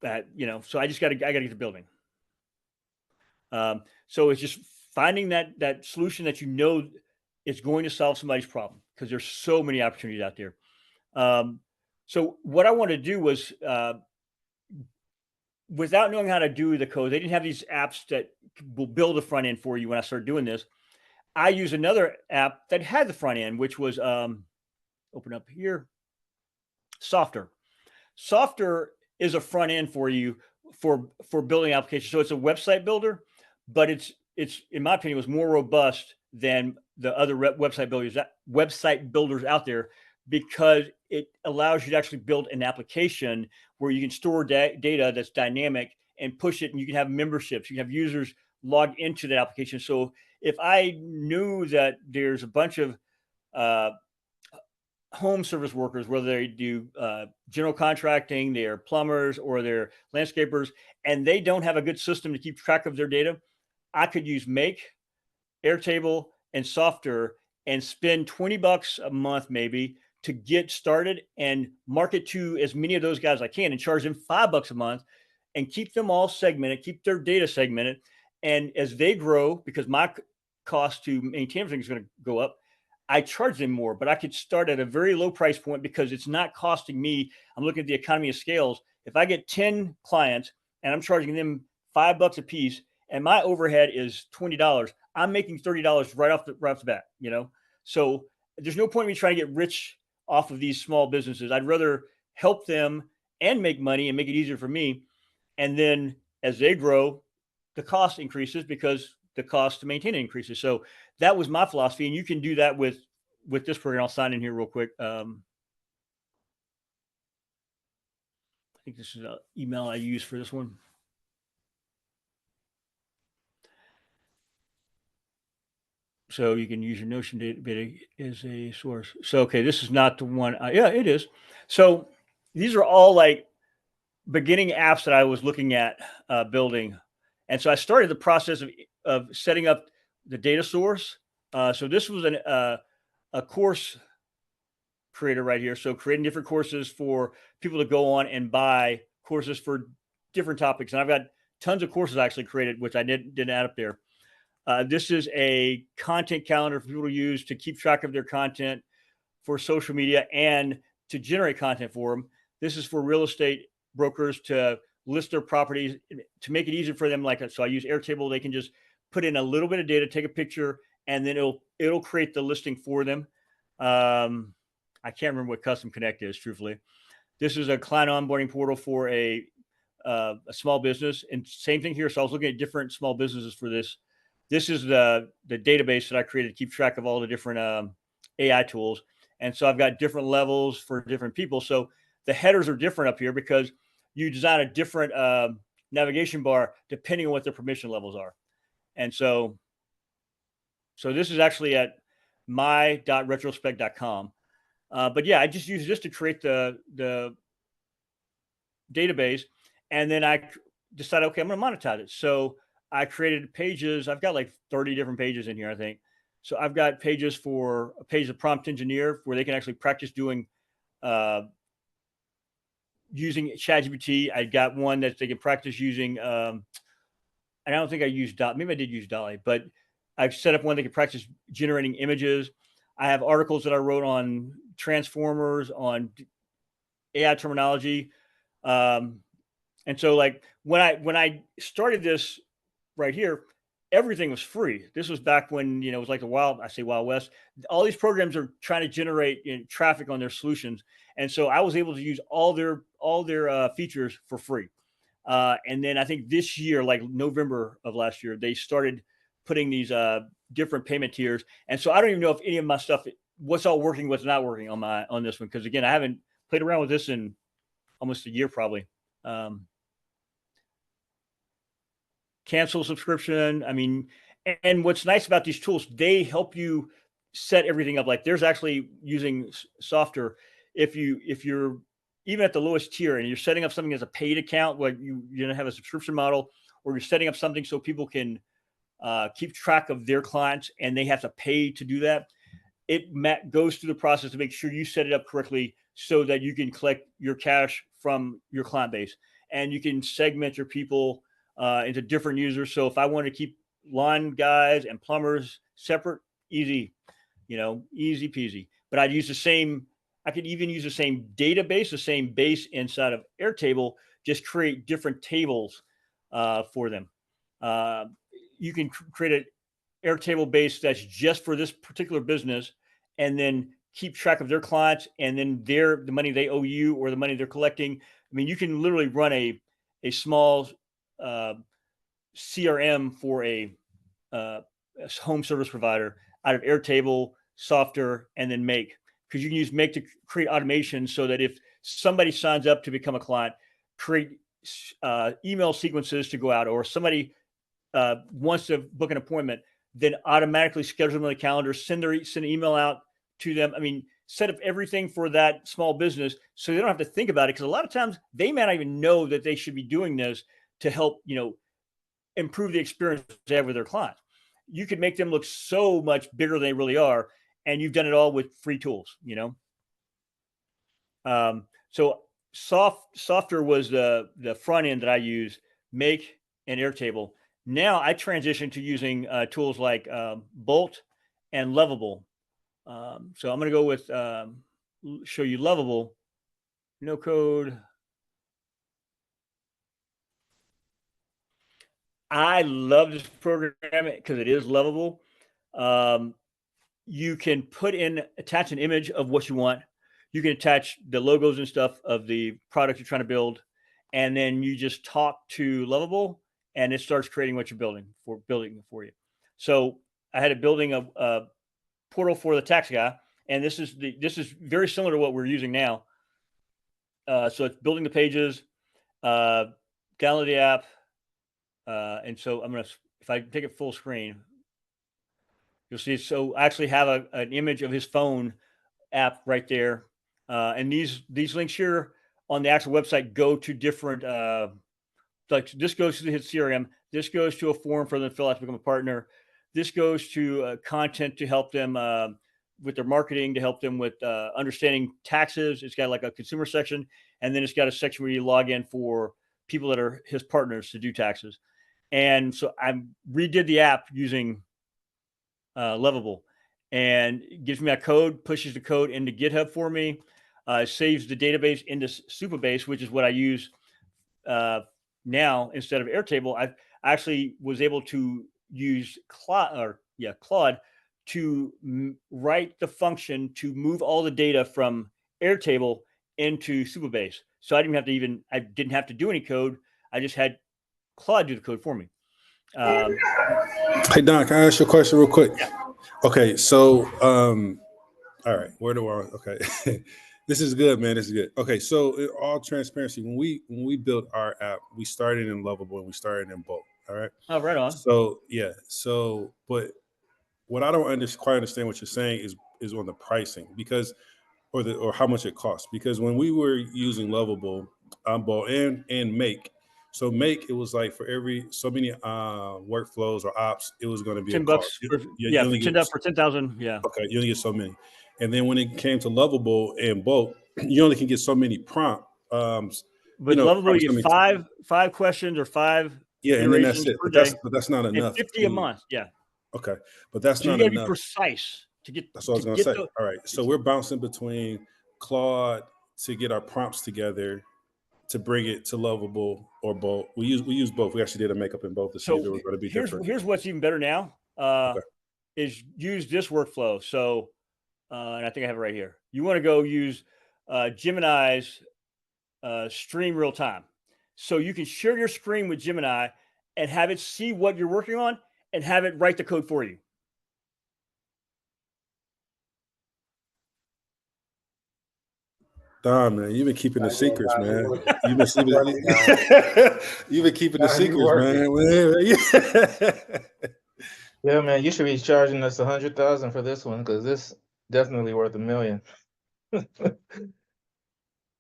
That, so I gotta get the building. So it's just finding that solution that is going to solve somebody's problem, because there's so many opportunities out there. So what I wanted to do was, without knowing how to do the code, they didn't have these apps that will build a front end for you. When I started doing this, I used another app that had the front end, which was open up here, softr. Softr is a front end for you for building applications. So it's a website builder, but it's in my opinion was more robust than the other website builders out there, because it allows you to actually build an application where you can store data that's dynamic and push it, and you can have memberships. You can have users log into that application. So if I knew that there's a bunch of home service workers, whether they do general contracting, they're plumbers or they're landscapers, and they don't have a good system to keep track of their data, I could use Make, Airtable, and softr and spend $20 a month maybe to get started and market to as many of those guys as I can, and charge them $5 a month and keep them all segmented, keep their data segmented. And as they grow, because my cost to maintain everything is going to go up, I charge them more, but I could start at a very low price point because it's not costing me. I'm looking at the economy of scales. If I get 10 clients and I'm charging them $5 a piece and my overhead is $20, I'm making $30 right off the bat, So there's no point in me trying to get rich off of these small businesses. I'd rather help them and make money and make it easier for me. And then as they grow, the cost increases because the cost to maintain it increases. So that was my philosophy. And you can do that with this program. I'll sign in here real quick. I think this is an email I use for this one. So you can use your Notion data as a source. So, okay, this is not the one. Yeah, it is. So these are all like beginning apps that I was looking at building. And so I started the process of setting up the data source. So this was a course creator right here. So creating different courses for people to go on and buy courses for different topics. And I've got tons of courses actually created, which I didn't add up there. This is a content calendar for people to use to keep track of their content for social media and to generate content for them. This is for real estate brokers to list their properties, to make it easier for them. So I use Airtable. They can just put in a little bit of data, take a picture, and then it'll create the listing for them. I can't remember what Custom Connect is, truthfully. This is a client onboarding portal for a small business, and same thing here. So I was looking at different small businesses for this. This is the database that I created to keep track of all the different AI tools. And so I've got different levels for different people. So the headers are different up here because you design a different navigation bar depending on what their permission levels are. And so this is actually at my.retrospect.com. But yeah, I just use this to create the database. And then I decided, okay, I'm going to monetize it. So I created pages. I've got like 30 different pages in here, I think. So I've got pages for a page of prompt engineer where they can actually practice doing using ChatGPT. I got one that they can practice using. And I don't think I used maybe I did use Dolly, but I've set up one that can practice generating images. I have articles that I wrote on transformers, on AI terminology. And so like when I started this right here, everything was free. This was back when, it was like Wild West. All these programs are trying to generate traffic on their solutions. And so I was able to use all their features for free. And then I think this year, like November of last year, they started putting these different payment tiers. And so I don't even know if any of my stuff, what's all working, what's not working on this one. Because again, I haven't played around with this in almost a year, probably. Cancel subscription. I mean, and what's nice about these tools, they help you set everything up. Like there's actually using softr. If you're even at the lowest tier and you're setting up something as a paid account, where you're going to have a subscription model, or you're setting up something so people can keep track of their clients and they have to pay to do that, it goes through the process to make sure you set it up correctly so that you can collect your cash from your client base, and you can segment your people into different users. So if I want to keep lawn guys and plumbers separate, easy peasy. But I could even use the same database, the same base inside of Airtable, just create different tables for them. You can create an Airtable base that's just for this particular business, and then keep track of their clients and then the money they owe you or the money they're collecting. I mean, you can literally run a small CRM for a home service provider out of Airtable, softr, and then Make, because you can use Make to create automation so that if somebody signs up to become a client, create email sequences to go out, or somebody wants to book an appointment, then automatically schedule them on the calendar, send an email out to them. I mean, set up everything for that small business so they don't have to think about it, because a lot of times they may not even know that they should be doing this to help, improve the experience they have with their clients. You could make them look so much bigger than they really are, and you've done it all with free tools, So softr was the front end that I use, Make and Airtable. Now I transitioned to using tools like Bolt and Lovable. So I'm going to go with show you Lovable, no code. I love this program because it is lovable. You can attach an image of what you want. You can attach the logos and stuff of the product you're trying to build, and then you just talk to Lovable, and it starts creating what you're building for you. So I had it building a portal for the tax guy, and this is very similar to what we're using now. So it's building the pages, download the app. And so if I take it full screen, you'll see. So I actually have an image of his phone app right there. And these links here on the actual website go to different, like this goes to his CRM. This goes to a form for them to fill out to become a partner. This goes to content to help them with their marketing, to help them with understanding taxes. It's got like a consumer section, and then it's got a section where you log in for people that are his partners to do taxes. And so I redid the app using Lovable, and it gives me my code, pushes the code into GitHub for me, saves the database into Supabase, which is what I use now instead of Airtable. I actually was able to use Claude to write the function to move all the data from Airtable into Supabase. So I didn't have to do any code. I just had Claude do the code for me. Hey Don, can I ask you a question real quick? Yeah. Okay, so all right, okay. This is good, man. This is good. Okay, so in all transparency, when we built our app, we started in Lovable and we started in Bolt. All right. Oh, right on. So yeah. So, but what I don't quite understand what you're saying is on the pricing, because or how much it costs. Because when we were using Lovable, Bolt and Make. So Make, it was like for every so many workflows or ops, it was going to be $10 a cost. for for 10,000. Yeah. Okay, you only get so many. And then when it came to Lovable and Bolt, you only can get so many prompt. But Lovable, you get five questions or 5 and then that's iterations it. per But day. that's not And enough. 50 a month. Yeah. Okay, but that's So not you gotta enough. be precise to get. That's what I was going to say. All right, so we're bouncing between Claude to get our prompts together to bring it to Lovable or Bolt. We use both. We actually did a makeup in both to see if it was going to be different. Here's what's even better now. Is use this workflow. So, and I think I have it right here. You want to go use Gemini's stream real time. So you can share your screen with Gemini and have it see what you're working on and have it write the code for you. Don, man, you've been keeping the secrets, man. You've been keeping the secrets, man. Yeah, man, you should be charging us 100,000 for this one, because this definitely worth $1 million.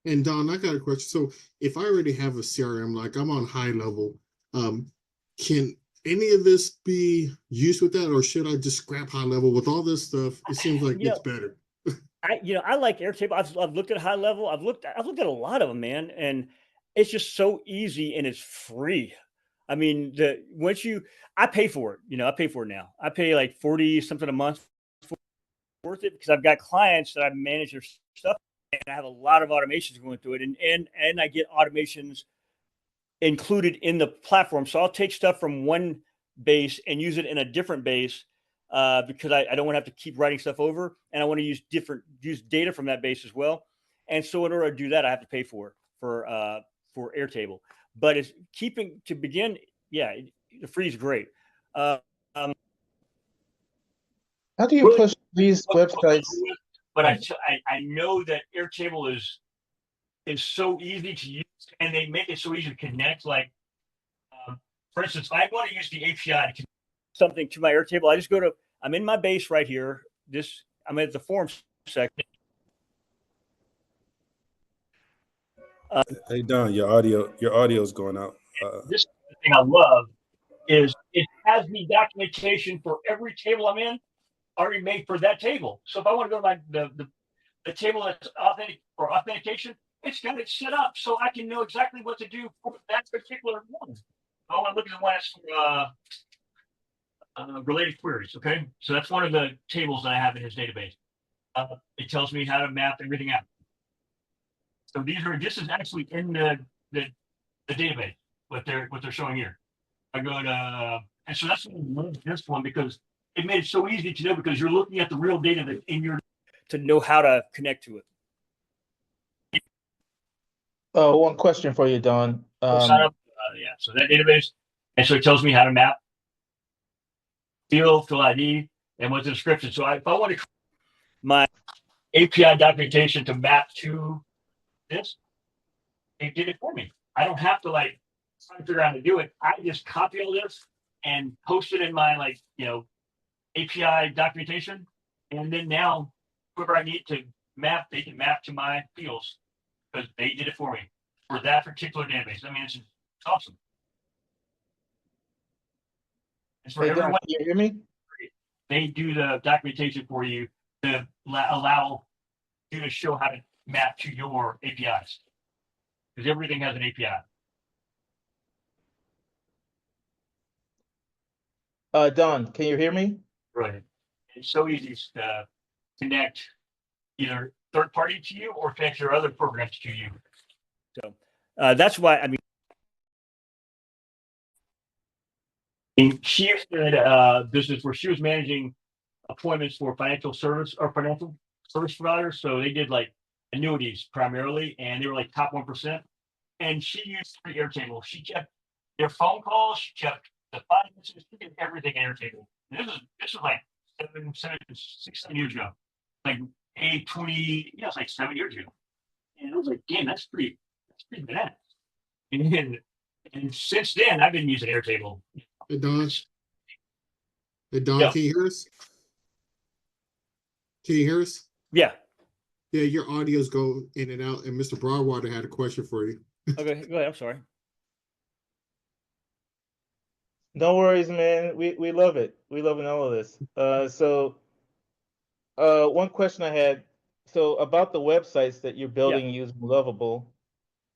And Don, I got a question. So if I already have a CRM, like I'm on high level, can any of this be used with that, or should I just scrap high level with all this stuff? It seems like it's better. I like Airtable. I've looked at high level. I've looked at a lot of them, man, and it's just so easy and it's free. I mean, I pay for it. I pay for it now. I pay like 40 something a month worth it, because I've got clients that I manage their stuff, and I have a lot of automations going through it, and I get automations included in the platform. So I'll take stuff from one base and use it in a different base. Because I don't want to have to keep writing stuff over, and I want to use data from that base as well. And so in order to do that, I have to pay for Airtable. But it's to begin. Yeah, the free is great. How do you push these websites? But I know that Airtable is so easy to use, and they make it so easy to connect. Like, for instance, I want to use the API to connect something to my Airtable. I just I'm in my base right here. I'm at the forms section. Hey Don, your audio is going out. This thing I love is it has me documentation for every table I'm in already made for that table. So if I want to go to the table that's authentic for authentication, it's got it set up so I can know exactly what to do for that particular one. I want to look at the one that's for related queries. Okay, so that's one of the tables that I have in his database. It tells me how to map everything out. So this is actually in the database, what they're showing here. I go to and so that's this one, because it made it so easy to know, because you're looking at the real data that's in your to know how to connect to it. One question for you, Don. Sign up, so that database, and so it tells me how to map field ID and what's the description. So if I want to my API documentation to map to this, it did it for me. I don't have to try to figure out how to do it. I just copy all this and post it in my API documentation, and then now whoever I need to map, they can map to my fields because they did it for me for that particular database. I mean, it's awesome. It's for Hey, everyone. Don, can you hear me? they do the documentation for you to allow you to show how to map to your APIs, because everything has an API. Don, can you hear me? Right. It's so easy to connect either third party to you or connect your other programs to you. So that's why, I mean, she had a business where she was managing appointments for financial service providers. So they did like annuities primarily, and they were like top 1%. And she used Airtable. She kept their phone calls, she kept the finances, she did everything in Airtable. And this was like 6 years ago. Like 20, yeah, it's like 7 years ago. And I was like, damn, that's pretty bad. And since then I've been using Airtable. Hey, Don. Hey, Don, Yeah. can you hear us? Can you hear us? Yeah. Yeah, your audio's go in and out, and Mr. Broadwater had a question for you. Okay, go ahead. I'm sorry. No worries, man. We love it. We loving all of this. One question I had, so about the websites that you're building using Lovable,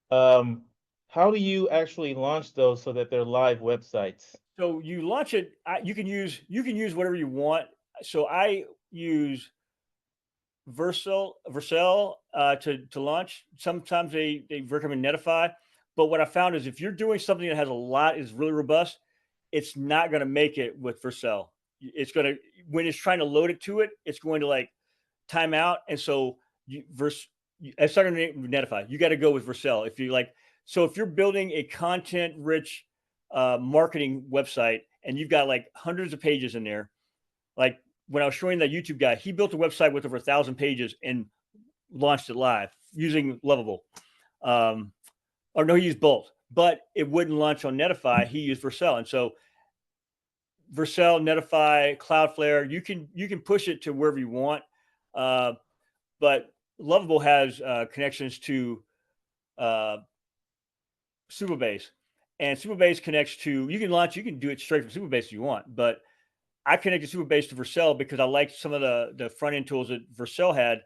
how do you actually launch those so that they're live websites? So you launch it. You can use whatever you want. So I use Vercel to launch. Sometimes they recommend Netify, but what I found is if you're doing something that has a lot is really robust, it's not going to make it with Vercel. It's going to, when it's trying to load it to it, it's going to like time out, and so it's not going to Netify. You got to go with Vercel if you like. So if you're building a content-rich marketing website and you've got like hundreds of pages in there, like when I was showing that YouTube guy, he built a website with over 1,000 pages and launched it live using Lovable. Or no, he used both, but it wouldn't launch on Netify. He used Vercel, and so Vercel, Netify, Cloudflare, you can push it to wherever you want. But Lovable has connections to Supabase, and Supabase connects to, you can do it straight from Supabase if you want, but I connected Supabase to Vercel because I liked some of the front end tools that Vercel had.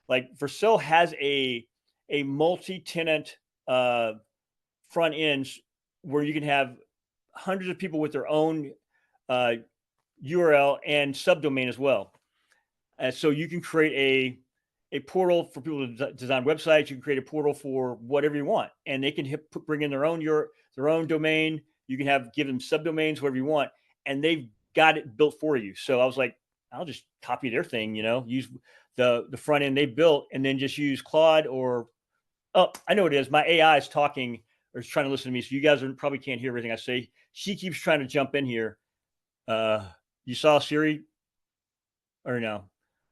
Like Vercel has a multi-tenant front ends where you can have hundreds of people with their own URL and subdomain as well. And so you can create a portal for people to design websites. You can create a portal for whatever you want, and they can bring in their own domain. You can give them subdomains, whatever you want, and they've got it built for you. So I was like, I'll just copy their thing, use the front end they built, and then just use Claude or, oh, I know what it is. My AI is talking or is trying to listen to me. So you guys probably can't hear everything I say. She keeps trying to jump in here. You saw Siri or no?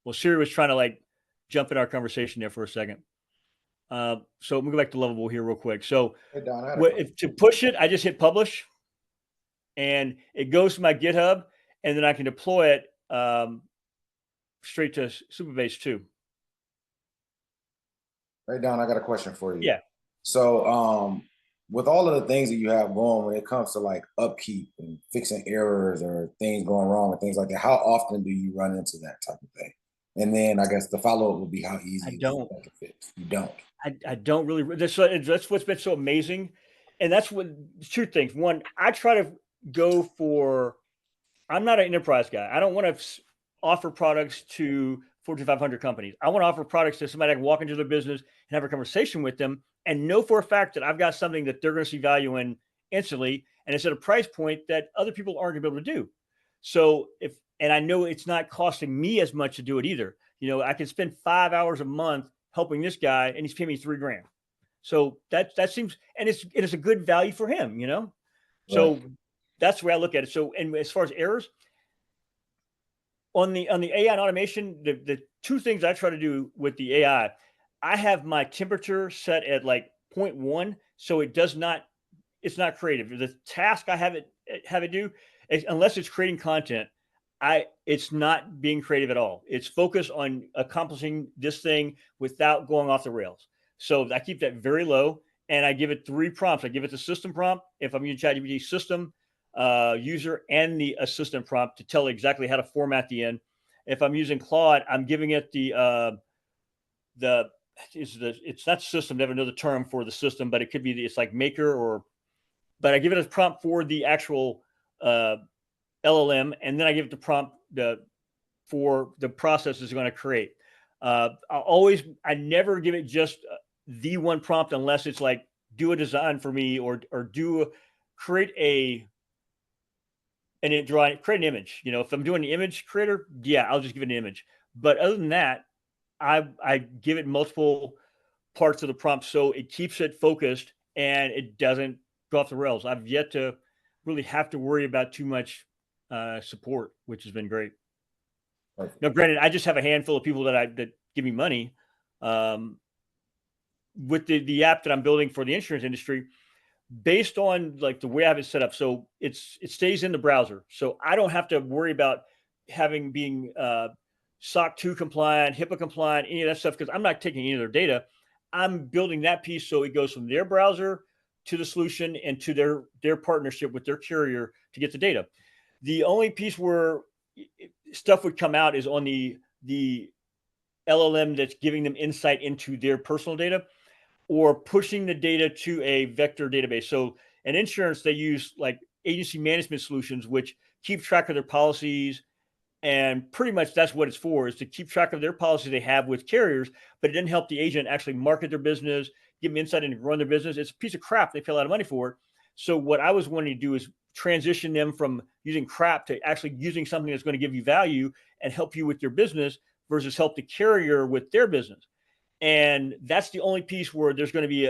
Well, Siri was trying to like jump in our conversation there for a second. So we'll go back to Lovable here real quick. So Hey, Don, to push it, I just hit publish and it goes to my GitHub, and then I can deploy it straight to Supabase too. Hey, Don, I got a question for you. Yeah. So, with all of the things that you have going when it comes to like upkeep and fixing errors or things going wrong and things like that, how often do you run into that type of thing? And then I guess the follow-up would be how easy I don't. to fix. You don't. I don't really. That's what's been so amazing, and that's what two things. One, I try to go for. I'm not an enterprise guy. I don't want to offer products to Fortune 500 companies. I want to offer products to somebody I can walk into their business and have a conversation with them and know for a fact that I've got something that they're going to see value in instantly, and it's at a price point that other people aren't going to be able to do. So and I know it's not costing me as much to do it either. I can spend 5 hours a month helping this guy, and he's paying me $3,000. So that seems, and it's a good value for him, So Right. that's the way I look at it. So, and as far as errors on the AI and automation, the two things I try to do with the AI, I have my temperature set at like 0.1, so it's not creative. The task I have it do, unless it's creating content, it's not being creative at all. It's focused on accomplishing this thing without going off the rails. So I keep that very low, and I give it 3 prompts. I give it the system prompt. If I'm using ChatGPT system, user and the assistant prompt to tell it exactly how to format the end. If I'm using Claude, I'm giving it it's not system, never know the term for the system, but it could be it's like maker but I give it a prompt for the actual LLM, and then I give it the prompt for the process it's going to create. I never give it just the one prompt unless it's like do a design for me or create an image. If I'm doing the image creator, yeah, I'll just give it an image. But other than that, I give it multiple parts of the prompt so it keeps it focused and it doesn't go off the rails. I've yet to really have to worry about too much support, which has been great. Perfect. Now, granted, I just have a handful of people that give me money. With the app that I'm building for the insurance industry, based on like the way I have it set up, so it stays in the browser, so I don't have to worry about being SOC 2 compliant, HIPAA compliant, any of that stuff, because I'm not taking any of their data. I'm building that piece so it goes from their browser to the solution and to their partnership with their carrier to get the data. The only piece where stuff would come out is on the LLM that's giving them insight into their personal data or pushing the data to a vector database. So in insurance, they use like agency management solutions, which keep track of their policies. And pretty much that's what it's for, is to keep track of their policies they have with carriers, but it didn't help the agent actually market their business, give them insight and run their business. It's a piece of crap. They pay a lot of money for it. So what I was wanting to do is transition them from using crap to actually using something that's going to give you value and help you with your business versus help the carrier with their business. And that's the only piece where there's going to be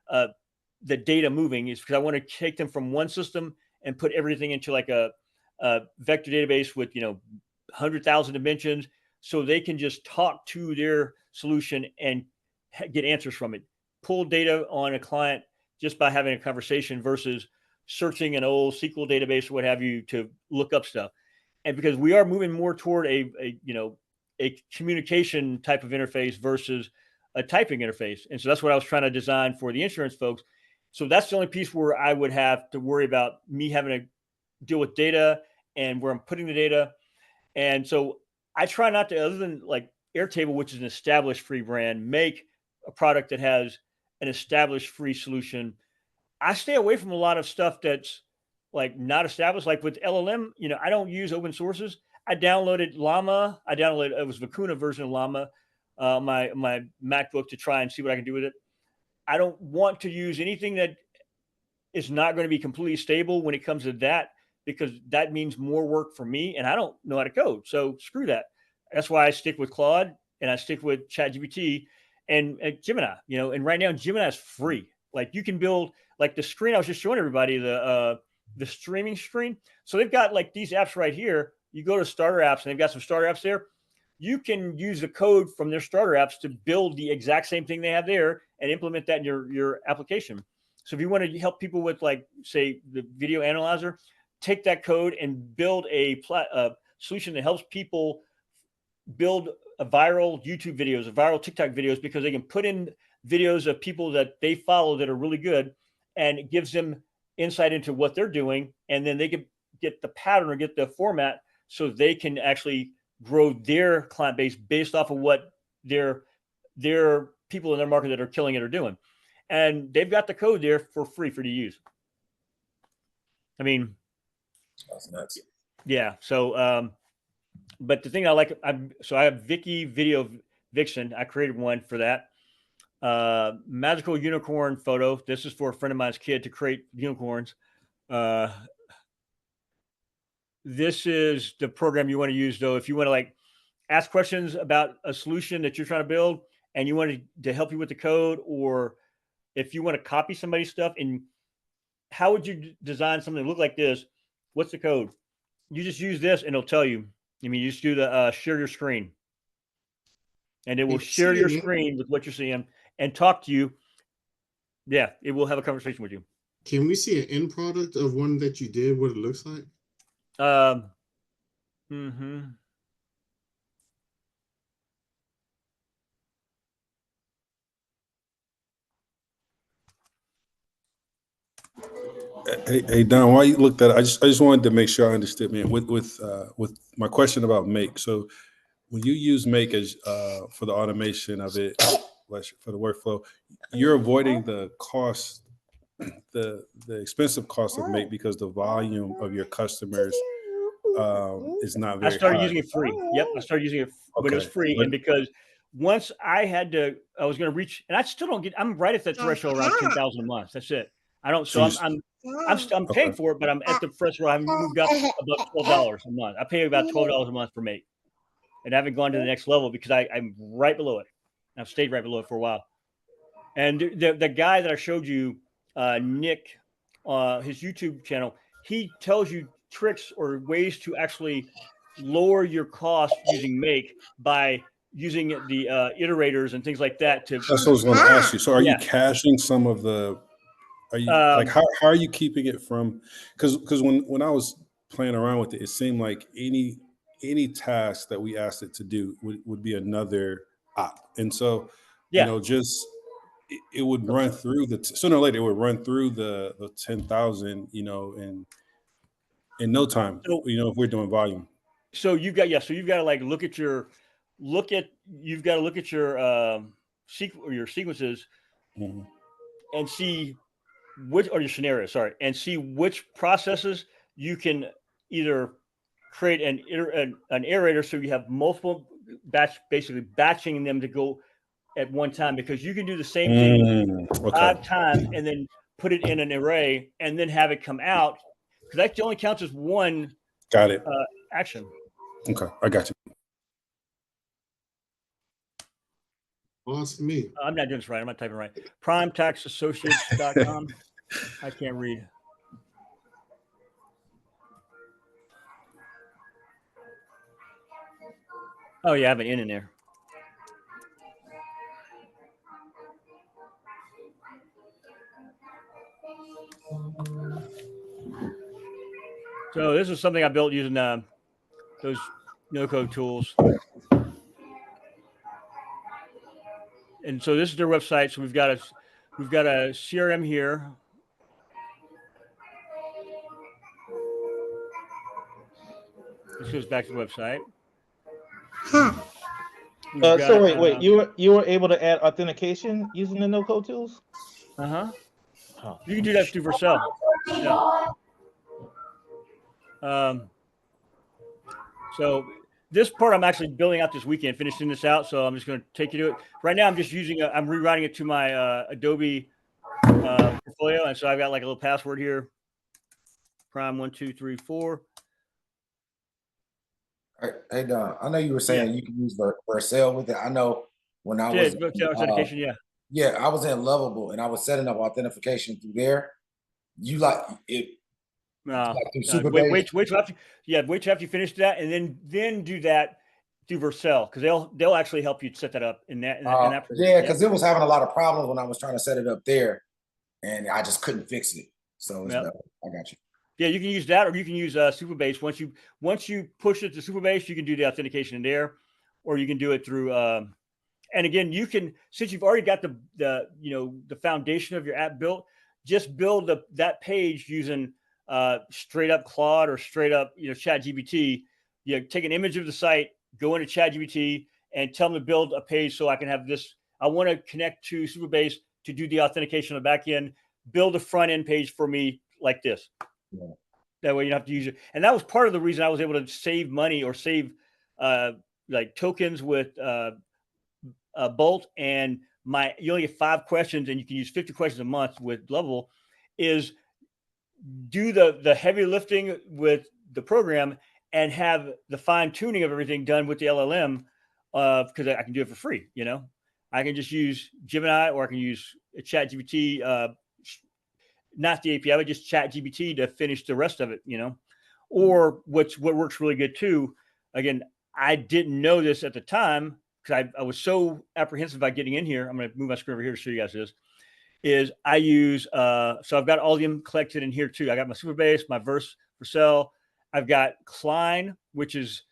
the data moving, is because I want to take them from one system and put everything into like a vector database with 100,000 dimensions, so they can just talk to their solution and get answers from it. Pull data on a client just by having a conversation versus searching an old SQL database or what have you to look up stuff. And because we are moving more toward a communication type of interface versus a typing interface. And so that's what I was trying to design for the insurance folks. So that's the only piece where I would have to worry about me having to deal with data and where I'm putting the data. And so I try not to, other than like Airtable, which is an established free brand, make a product that has an established free solution. I stay away from a lot of stuff that's like not established. Like with LLM, I don't use open sources. I downloaded Llama. It was Vicuna version of Llama, my MacBook, to try and see what I can do with it. I don't want to use anything that is not going to be completely stable when it comes to that, because that means more work for me and I don't know how to code. So screw that. That's why I stick with Claude and I stick with ChatGPT and Gemini, and right now Gemini is free. Like you can build like the screen I was just showing everybody, the streaming screen. So they've got like these apps right here. You go to starter apps and they've got some starter apps there. You can use the code from their starter apps to build the exact same thing they have there and implement that in your application. So if you want to help people with, like, say, the video analyzer, take that code and build a solution that helps people build a viral YouTube videos, a viral TikTok videos, because they can put in videos of people that they follow that are really good, and it gives them insight into what they're doing, and then they can get the pattern or get the format so they can actually grow their client base based off of what their people in their market that are killing it are doing. And they've got the code there for free for you to use. I mean, That's nuts. Yeah. So, but the thing I like, I have Vicky Video Vixen. I created one for that. Magical unicorn photo. This is for a friend of mine's kid to create unicorns. This is the program you want to use, though, if you want to like ask questions about a solution that you're trying to build and you want to help you with the code, or if you want to copy somebody's stuff. And how would you design something that look like this? What's the code? You just use this and it'll tell you. I mean, you just do the share your screen, and it will share your screen with what you're seeing and talk to you. Yeah, it will have a conversation with you. Can we see an end product of one that you did, what it looks like? Hey Don, why you looked at it? I just wanted to make sure I understood, man. With my question about Make. So when you use Make as for the automation of it, for the workflow, you're avoiding the cost, the expensive cost of Make because the volume of your customers is not I very started high. using it free. Yep, I started using it when it was Okay. free, and because once I was going to reach, and I still don't get. I'm right at the threshold around 10,000 a month. That's it. I don't. So I'm paying Okay. for it, but I'm at the threshold. I've moved up about $12 a month. I pay about $12 a month for Make, and I haven't gone to the next level because I'm right below it. I've stayed right below it for a while. And the guy that I showed you, Nick, his YouTube channel, he tells you tricks or ways to actually lower your cost using Make by using the iterators and things like that. That's what I was going to ask you. So are you Yeah. caching some of the? Are you like how are you keeping it from? Because when I was playing around with it, it seemed like any task that we asked it to do would be another op, and so Yeah. just it would run through sooner or later it would run through the 10,000, in no time. So, If we're doing volume. so you've got to like look at your your sequences Mhm. and see which or your scenarios, sorry, and see which processes you can either create an iterator so you have multiple basically batching them to go at one time, because you can do the same thing Okay. 5 times and then put it in an array and then have it come out, because that only counts as one Got it. action. Okay, I got you. Ask me. I'm not doing this right. I'm not typing right. Primetaxassociates.com. I can't read. Oh yeah, I have an N in there. So this is something I built using those no-code tools. And so this is their website. So we've got a CRM here. This goes back to the website. So wait, you were able to add authentication using the no-code tools? Uh-huh. Oh. You can do that through Vercel. Yeah. So this part I'm actually building out this weekend, finishing this out. So I'm just going to take you to it. Right now I'm just using I'm rewriting it to my Adobe portfolio. And so I've got like a little password here. Prime 1, 2, 3, 4. Hey Don, I know you were saying you can use Vercel with it. I know when I was authentication, I was in Lovable and I was setting up authentication through there. You like it? Wait till after you finish that, and then do that through Vercel, because they'll actually help you set that up in that program. Yeah, because it was having a lot of problems when I was trying to set it up there, and I just couldn't fix it. So it's better. I got you. Yeah, you can use that, or you can use Supabase. Once you push it to Supabase, you can do the authentication in there, or you can do it through. And again, you can, since you've already got the foundation of your app built, just build that page using straight up Claude or straight up ChatGPT. You take an image of the site, go into ChatGPT, and tell them to build a page so I can have this. I want to connect to Supabase to do the authentication on the back end. Build a front end page for me like this. Yeah. That way you don't have to use it. And that was part of the reason I was able to save money or save like tokens with Bolt, and you only get 5 questions and you can use 50 questions a month with Lovable, is do the heavy lifting with the program and have the fine tuning of everything done with the LLM, because I can do it for free. I can just use Gemini, or I can use ChatGPT, not the API, but just ChatGPT to finish the rest of it, Or what works really good too. Again, I didn't know this at the time because I was so apprehensive about getting in here. I'm going to move my screen over here to show you guys this. Is I use so I've got all of them collected in here too. I got my Supabase, my Vercel. I've got Klein, which is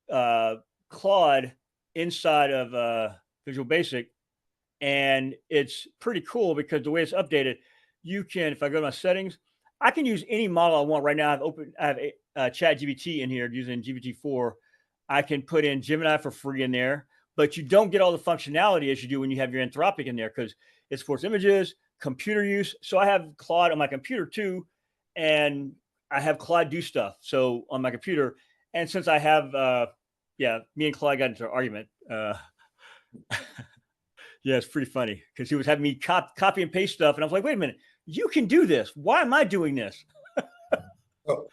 Claude inside of Visual Basic, and it's pretty cool because the way it's updated, you can, if I go to my settings, I can use any model I want right now. I have a Chat GPT in here using GPT-4. I can put in Gemini for free in there, but you don't get all the functionality as you do when you have your Anthropic in there because it supports images, computer use. So I have Claude on my computer too, and I have Claude do stuff. So on my computer, and since I have, me and Claude got into an argument. Yeah, it's pretty funny because he was having me copy and paste stuff, and I was like, "Wait a minute, you can do this. Why am I doing this?"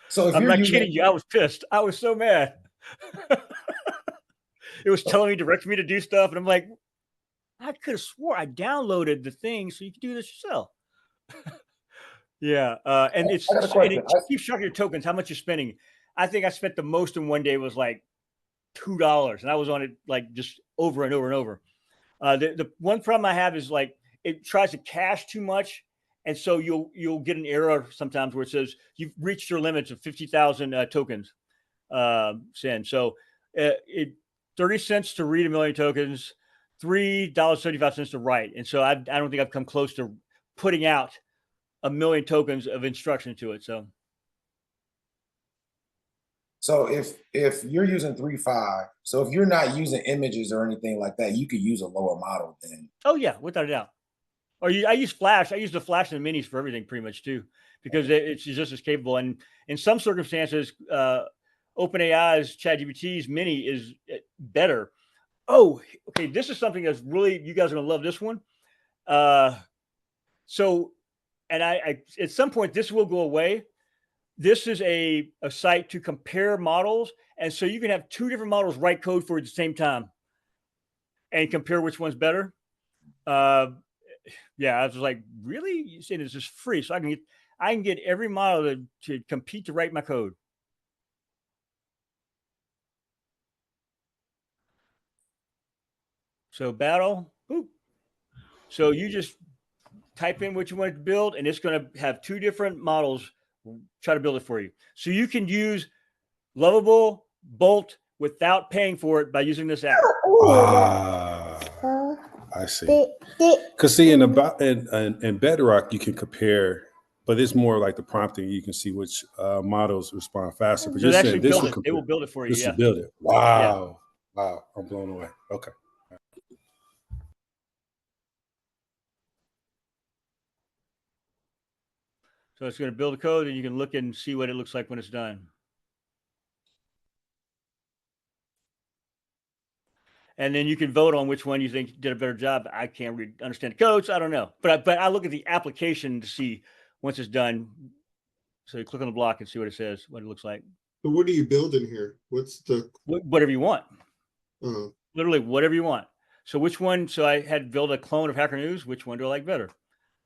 So if I'm you're not using, kidding you. I was pissed. I was so mad. It was telling me, directing me to do stuff, and I'm like, I could have swore I downloaded the thing so you could do this yourself. Yeah, and I got a question. it keeps track of your tokens, how much you're spending. I think I spent the most in one day was like $2, and I was on it like just over and over and over. The one problem I have is like it tries to cache too much, and so you'll get an error sometimes where it says you've reached your limits of 50,000 tokens. Send so it 30 cents to read a million tokens, $3.75 to write, and so I don't think I've come close to putting out a million tokens of instruction to it. So if you're using 3.5, so if you're not using images or anything like that, you could use a lower model then. Oh yeah, without a doubt. Or I use Flash. I use the Flash and the minis for everything pretty much too, because it's just as capable. And in some circumstances, OpenAI's ChatGPT's mini is better. Oh, okay. This is something that's really, you guys are gonna love this one. So, and I at some point this will go away. This is a site to compare models, and so you can have two different models write code for it at the same time and compare which one's better. Yeah, I was like, really? You saying this is free, so I can get every model to compete to write my code. So battle, boop. So you just type in what you want to build, and it's going to have two different models try to build it for you. So you can use Lovable Bolt without paying for it by using this app. I see. Because see, in Bedrock, you can compare, but it's more like the prompting. You can see which models respond faster. But So you're they saying actually this build will it. compare. They will build it for you. This Yeah. will build it. Wow. Yeah. Wow. I'm blown away. Okay. So it's going to build a code, and you can look and see what it looks like when it's done. And then you can vote on which one you think did a better job. I can't understand the code, so I don't know. But I look at the application to see once it's done. So you click on the block and see what it says, what it looks like. So what are you building here? What's the Whatever you want. uh, Literally whatever you want. So which one? So I had built a clone of Hacker News. Which one do I like better?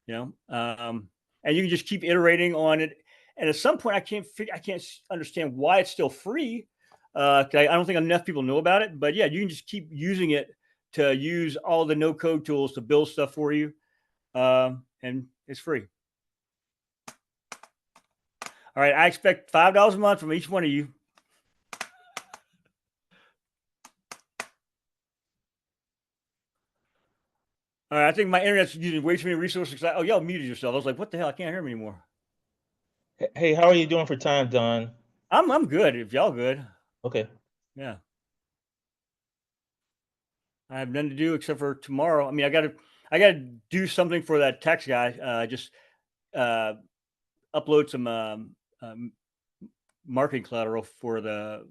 You know, and you can just keep iterating on it. And at some point, I can't understand why it's still free. I don't think enough people know about it. But yeah, you can just keep using it to use all the no code tools to build stuff for you, and it's free. All right, I expect $5 a month from each one of you. All right, I think my internet's using way too many resources. Oh, y'all muted yourself. I was like, what the hell? I can't hear me anymore. Hey, how are you doing for time, Don? I'm good. If y'all good. Okay. Yeah. I have nothing to do except for tomorrow. I mean, I gotta do something for that tax guy. Just upload some marketing collateral for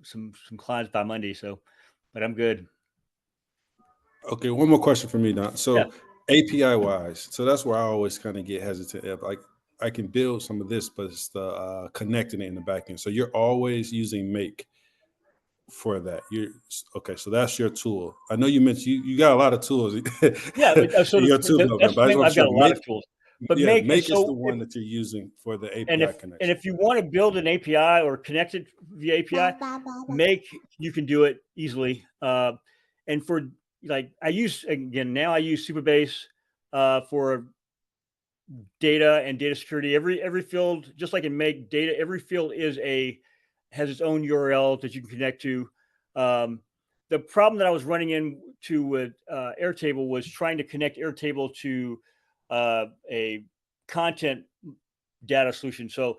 some clients by Monday. So, but I'm good. Okay, one more question for me, Don. So Yeah. API wise, so that's where I always kind of get hesitant. Like I can build some of this, but it's the connecting it in the back end. So you're always using Make for that. Okay, so that's your tool. I know you mentioned you got a lot of tools. Yeah, so your tool that's the thing. I've got a lot of tools, but yeah, Make is the one that you're using for the API connection. And if you want to build an API or connect it via API, Make, you can do it easily. And for like I use Supabase for data and data security. Every field, just like in Make data, every field has its own URL that you can connect to. The problem that I was running into with Airtable was trying to connect Airtable to a content data solution. So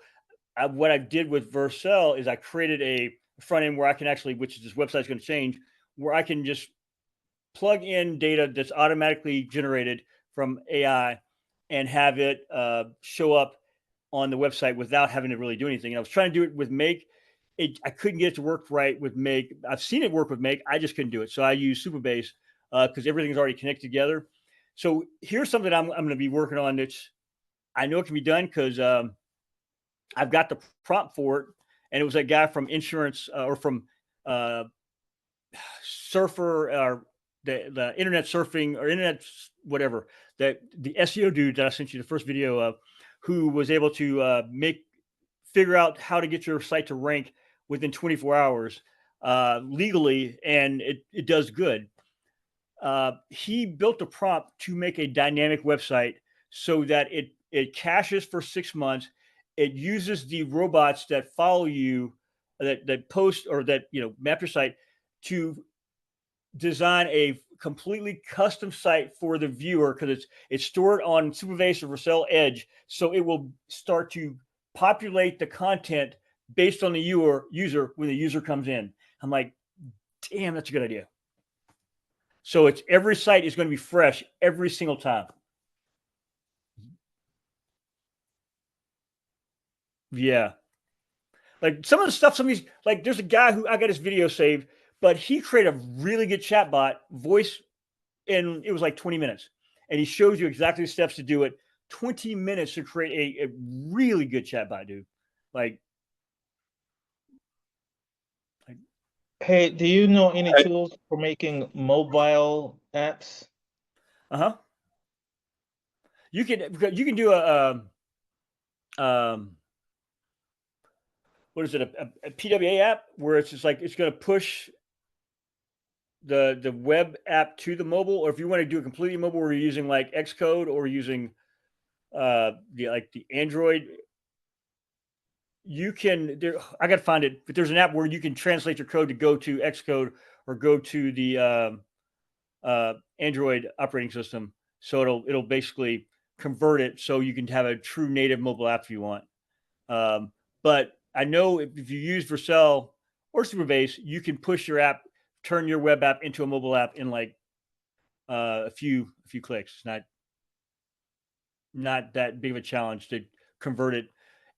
what I did with Vercel is I created a front end where I can actually, which this website's going to change, where I can just plug in data that's automatically generated from AI and have it show up on the website without having to really do anything. And I was trying to do it with Make. I couldn't get it to work right with Make. I've seen it work with Make. I just couldn't do it. So I use Supabase because everything's already connected together. So here's something I'm going to be working on. That's I know it can be done because I've got the prompt for it, and it was a guy from insurance or from Surfer or the internet surfing or internet whatever, that the SEO dude that I sent you the first video of, who was able to figure out how to get your site to rank within 24 hours legally, and it does good. He built a prompt to make a dynamic website so that it caches for 6 months. It uses the robots that follow you, that post or that map your site, to design a completely custom site for the viewer, because it's stored on Supabase or Vercel Edge, so it will start to populate the content based on the user when the user comes in. I'm like, damn, that's a good idea. So it's every site is going to be fresh every single time. Yeah. Like some of the stuff, some of these, like there's a guy who I got his video saved, but he created a really good chatbot voice, and it was like 20 minutes. And he shows you exactly the steps to do it. 20 minutes to create a really good chatbot, dude. Like, Hey, do you know any tools for making mobile apps? uh-huh. You can do a what is it, a PWA app where it's just like it's going to push the web app to the mobile, or if you want to do it completely mobile, where you're using like Xcode or using the Android, you can I got to find it, but there's an app where you can translate your code to go to Xcode or go to the Android operating system. So it'll basically convert it so you can have a true native mobile app if you want. But I know if you use Vercel or Supabase, you can push your app, turn your web app into a mobile app in like a few clicks. It's not that big of a challenge to convert it,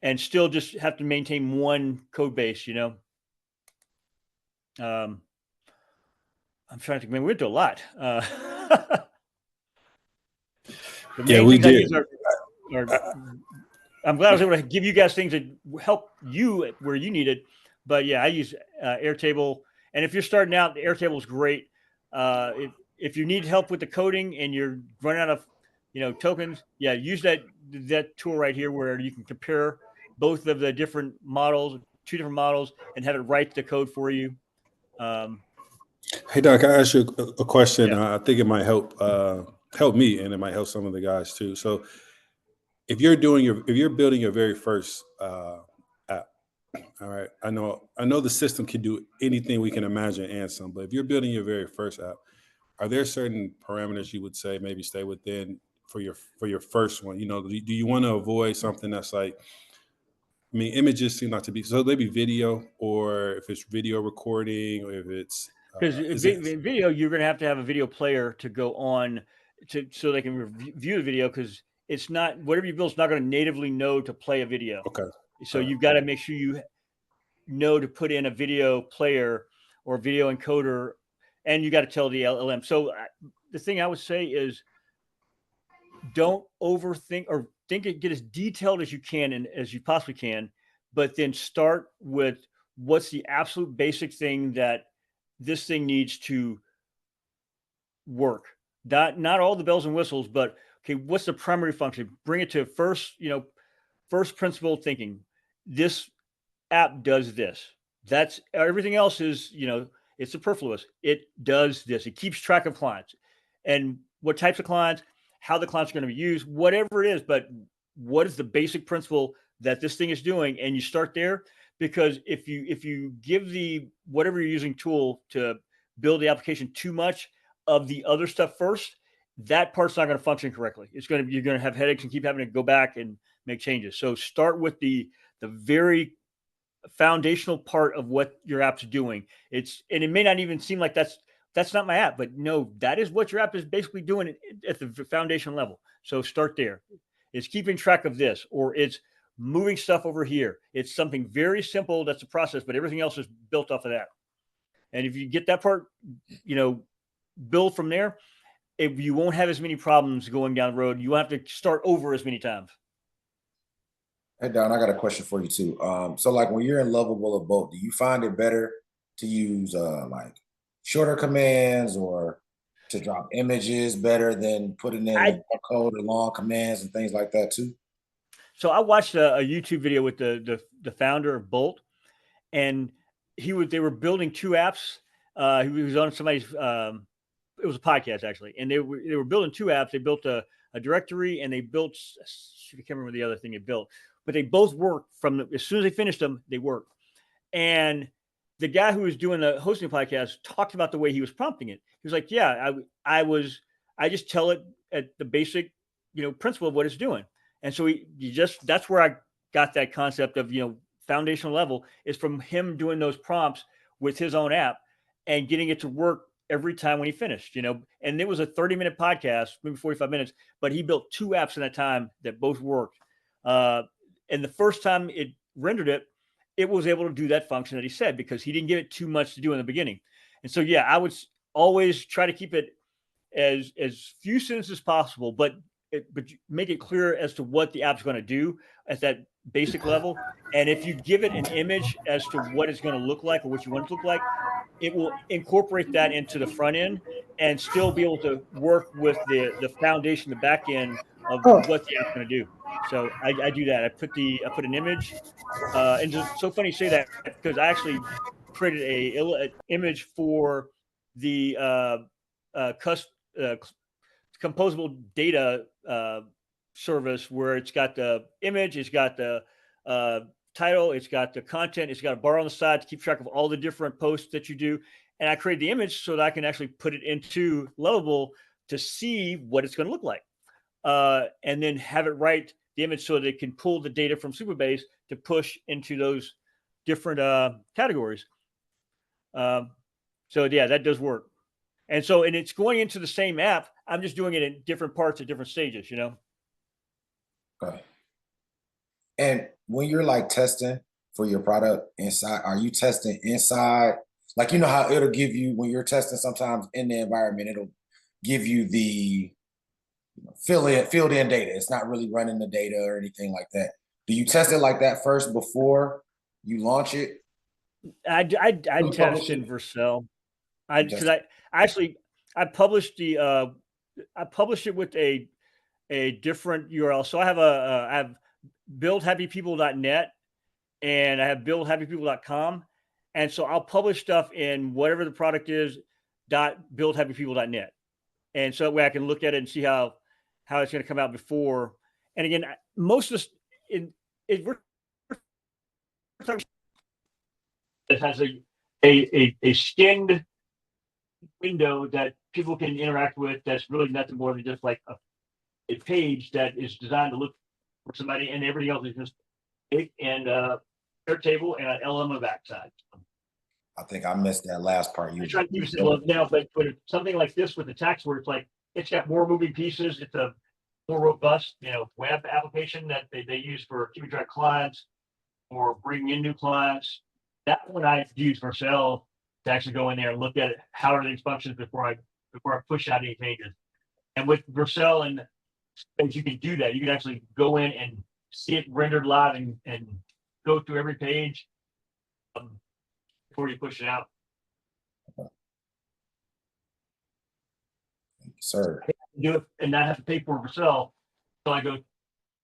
and still just have to maintain one code base. I'm trying to think. Man, we went to a lot. The main we things I did. use are I'm glad I was able to give you guys things that help you where you need it. But yeah, I use Airtable. And if you're starting out, the Airtable is great. If you need help with the coding and you're running out of tokens, yeah, use that tool right here where you can compare both of the different models, two different models, and have it write the code for you. Hey Doc, I ask you a question. Yeah. I think it might help me, and it might help some of the guys too. So, if you're building your very first app, all right, I know the system can do anything we can imagine and some, but if you're building your very first app, are there certain parameters you would say maybe stay within for your first one? Do you want to avoid something that's like, I mean, images seem not to be, so maybe video, or if it's video recording, or if it's Because video, you're going to have a video player to go on so they can view the video, because it's not, whatever you build is not going to natively know to play a video. Okay. So you've got to make sure you know to put in a video player or video encoder, and you got to tell the LLM. So the thing I would say is, don't overthink, or get as detailed as you can and as you possibly can, but then start with what's the absolute basic thing that this thing needs to work. Not all the bells and whistles, but okay, what's the primary function? Bring it to first principle thinking. This app does this. That's everything else is, it's superfluous. It does this. It keeps track of clients and what types of clients, how the clients are going to be used, whatever it is. But what is the basic principle that this thing is doing? And you start there, because if you give the whatever you're using tool to build the application too much of the other stuff first, that part's not going to function correctly. You're going to have headaches and keep having to go back and make changes. So start with the very foundational part of what your app's doing. And it may not even seem like that's not my app, but no, that is what your app is basically doing at the foundation level. So start there. It's keeping track of this, or it's moving stuff over here. It's something very simple. That's a process, but everything else is built off of that. And if you get that part, build from there, you won't have as many problems going down the road. You won't have to start over as many times. Hey, Don, I got a question for you too. So like when you're in Lovable or Bolt, do you find it better to use like shorter commands or to drop images better than putting in code or long commands and things like that too? So I watched a YouTube video with the founder of Bolt, and they were building 2 apps. He was on somebody's it was a podcast actually, and they were building 2 apps. They built a directory, and they built, I can't remember the other thing they built, but they both worked as soon as they finished them, they worked. And the guy who was doing the hosting podcast talked about the way he was prompting it. He was like, yeah, I just tell it at the basic, principle of what it's doing. And so that's where I got that concept of, foundational level, is from him doing those prompts with his own app and getting it to work every time when he finished, and it was a 30-minute podcast, maybe 45 minutes, but he built 2 apps in that time that both worked. And the first time it rendered it was able to do that function that he said, because he didn't give it too much to do in the beginning. And so, yeah, I would always try to keep it as few sentences as possible, but make it clear as to what the app's going to do at that basic level. And if you give it an image as to what it's going to look like or what you want it to look like, it will incorporate that into the front end and still be able to work with the foundation, the back end of what the app's going to do. So I do that. I put an image, and it's so funny you say that, because I actually created an image for the composable data service, where it's got the image, it's got the title, it's got the content, it's got a bar on the side to keep track of all the different posts that you do. And I created the image so that I can actually put it into Lovable to see what it's going to look like, and then have it write the image so that it can pull the data from Supabase to push into those different categories. So yeah, that does work. And it's going into the same app. I'm just doing it in different parts at different stages, Okay. And when you're like testing for your product inside, are you testing inside? Like, how it'll give you, when you're testing sometimes in the environment, it'll give you the filled in data. It's not really running the data or anything like that. Do you test it like that first before you launch it? I test in Vercel. Because I published it with a different URL. So I have buildhappypeople.net and I have buildhappypeople.com. And so I'll publish stuff in whatever the product is, .buildhappypeople.net. And so that way I can look at it and see how it's going to come out before. And again, most of this, it has a skinned window that people can interact with. That's really nothing more than just like a page that is designed to look for somebody, and everything else is just big and Airtable and an LM on the backside. I think I missed that last part. I try to use it now, but something like this with the text, where it's got more moving pieces, it's a more robust, web application that they use for keeping track of clients or bringing in new clients. That one I use Vercel to actually go in there and look at it, how everything functions before I push out any changes. And with Vercel and you can do that. You can actually go in and see it rendered live and go through every page before you push it out. Sir. Do it and not have to pay for Vercel until I go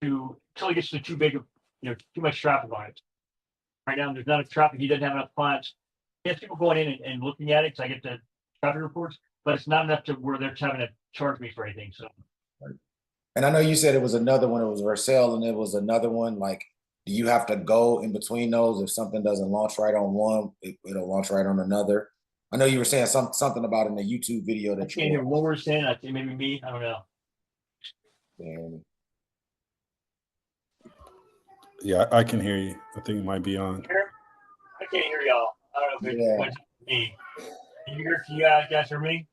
until it gets to too big of, too much traffic on it. Right now, there's not enough traffic. He doesn't have enough clients. He has people going in and looking at it, because I get the traffic reports, but it's not enough to where they're having to charge me for anything. So. Right. And I know you said it was another one. It was Vercel, and it was another one. Like, do you have to go in between those? If something doesn't launch right on one, it'll launch right on another. I know you were saying something about in the YouTube video I that can't hear what we're saying. I think maybe me. I don't know. and Yeah, I can hear you. I think it might be on. I can't hear y'all. I don't know if Yeah. it's me. Can you guys hear me?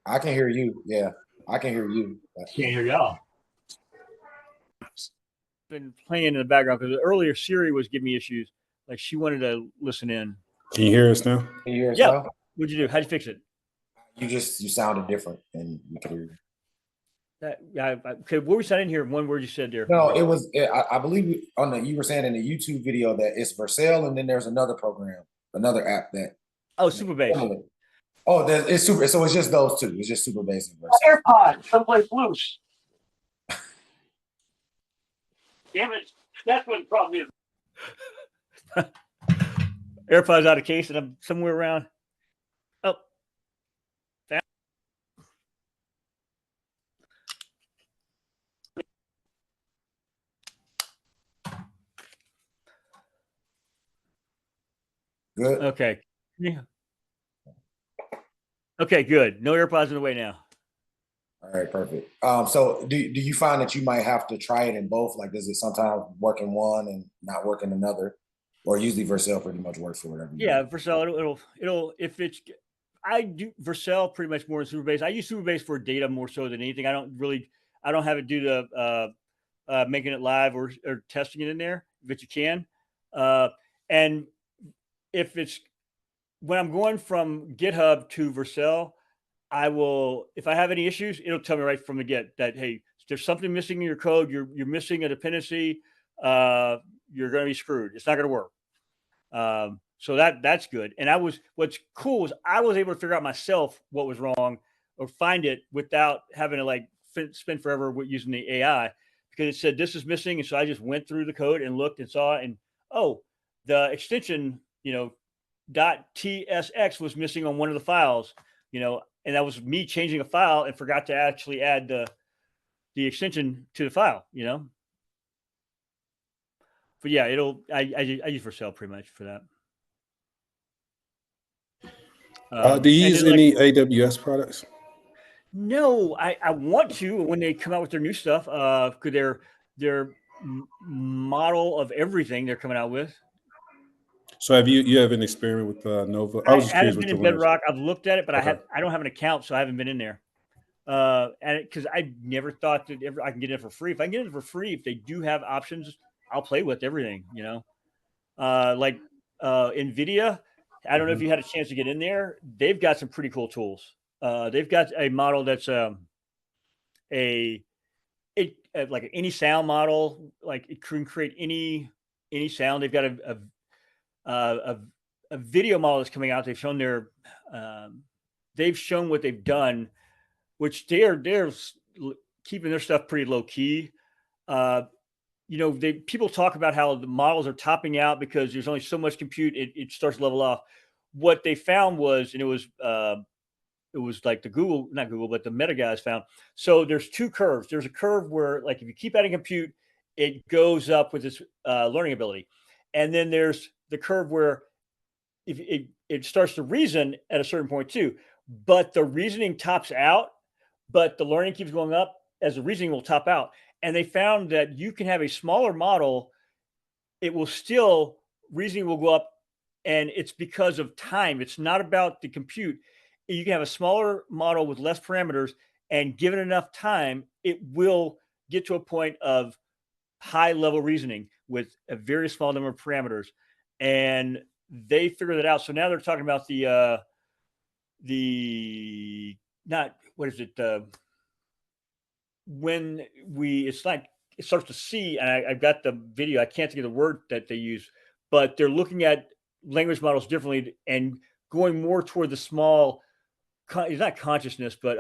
I can hear you. Yeah, I can hear you. Can't hear y'all. Been playing in the background because earlier Siri was giving me issues. Like she wanted to listen in. Can you hear us now? Can you hear us Yeah. now? What'd you do? How'd you fix it? You sounded different, and we could hear you. Okay, what was that in here? One word you said there. No, it was. I believe you were saying in the YouTube video that it's Vercel, and then there's another program, another app that. Oh, Superbase. Oh, it's super. So it's just those two. It's just Superbase and Vercel. AirPod, someplace loose. Damn it! That's what the problem is. AirPods out of case, and I'm somewhere around. Oh, Good. okay. Yeah. Okay, good. No AirPods in the way now. All right, perfect. So do you find that you might have to try it in both? Like, does it sometimes work in one and not work in another, or usually Vercel pretty much works for whatever? Yeah, Vercel. It'll if it's. I do Vercel pretty much more than Superbase. I use Superbase for data more so than anything. I don't have it do the making it live or testing it in there, but you can. And if it's when I'm going from GitHub to Vercel, I will, if I have any issues, it'll tell me right from the get that, hey, there's something missing in your code. You're missing a dependency. You're going to be screwed. It's not going to work. So that's good. And what's cool is I was able to figure out myself what was wrong or find it without having to like spend forever with using the AI, because it said this is missing. And so I just went through the code and looked and saw it, and the extension, .tsx was missing on one of the files, and that was me changing a file and forgot to actually add the extension to the file, But yeah, I use Vercel pretty much for that. Do you use any AWS products? No, I want to when they come out with their new stuff. Because their model of everything they're coming out with. So have you have an experiment with Nova? I was just curious with been the in Bedrock. I've looked at it, but Okay. I don't have an account, so I haven't been in there. And because I never thought that I can get it for free. If I can get it for free, if they do have options, I'll play with everything. Like NVIDIA. I don't know if you had a chance to get in there. They've got some pretty cool tools. They've got a model that's like any sound model. Like it can create any sound. They've got a video model that's coming out. They've shown what they've done, which they're keeping their stuff pretty low key. People talk about how the models are topping out because there's only so much compute. It starts to level off. What they found was, and it was like not Google, but the Meta guys found. So there's two curves. There's a curve where, like, if you keep adding compute, it goes up with its learning ability. And then there's the curve where if it starts to reason at a certain point too, but the reasoning tops out, but the learning keeps going up as the reasoning will top out. And they found that you can have a smaller model. Reasoning will go up, and it's because of time. It's not about the compute. You can have a smaller model with less parameters, and given enough time, it will get to a point of high level reasoning with a very small number of parameters. And they figured that out. So now they're talking about it's like it starts to see, and I've got the video. I can't think of the word that they use, but they're looking at language models differently and going more toward the small, it's not consciousness, but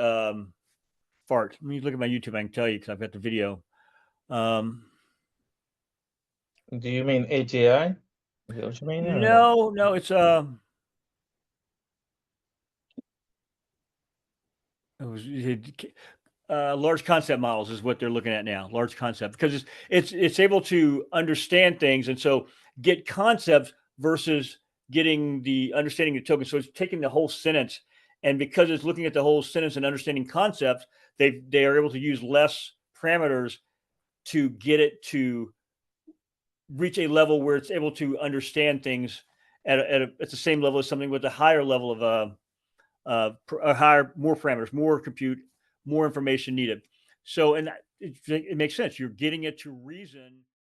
fart. Let me look at my YouTube. I can tell you because I've got the video. Do you mean AGI? Is that what you mean? No, it's large concept models is what they're looking at now. Large concept, because it's able to understand things, and so get concepts versus getting the understanding of token. So it's taking the whole sentence, and because it's looking at the whole sentence and understanding concepts, they are able to use less parameters to get it to reach a level where it's able to understand things at the same level as something with a higher level of more parameters, more compute, more information needed. So, and it makes sense. You're getting it to reason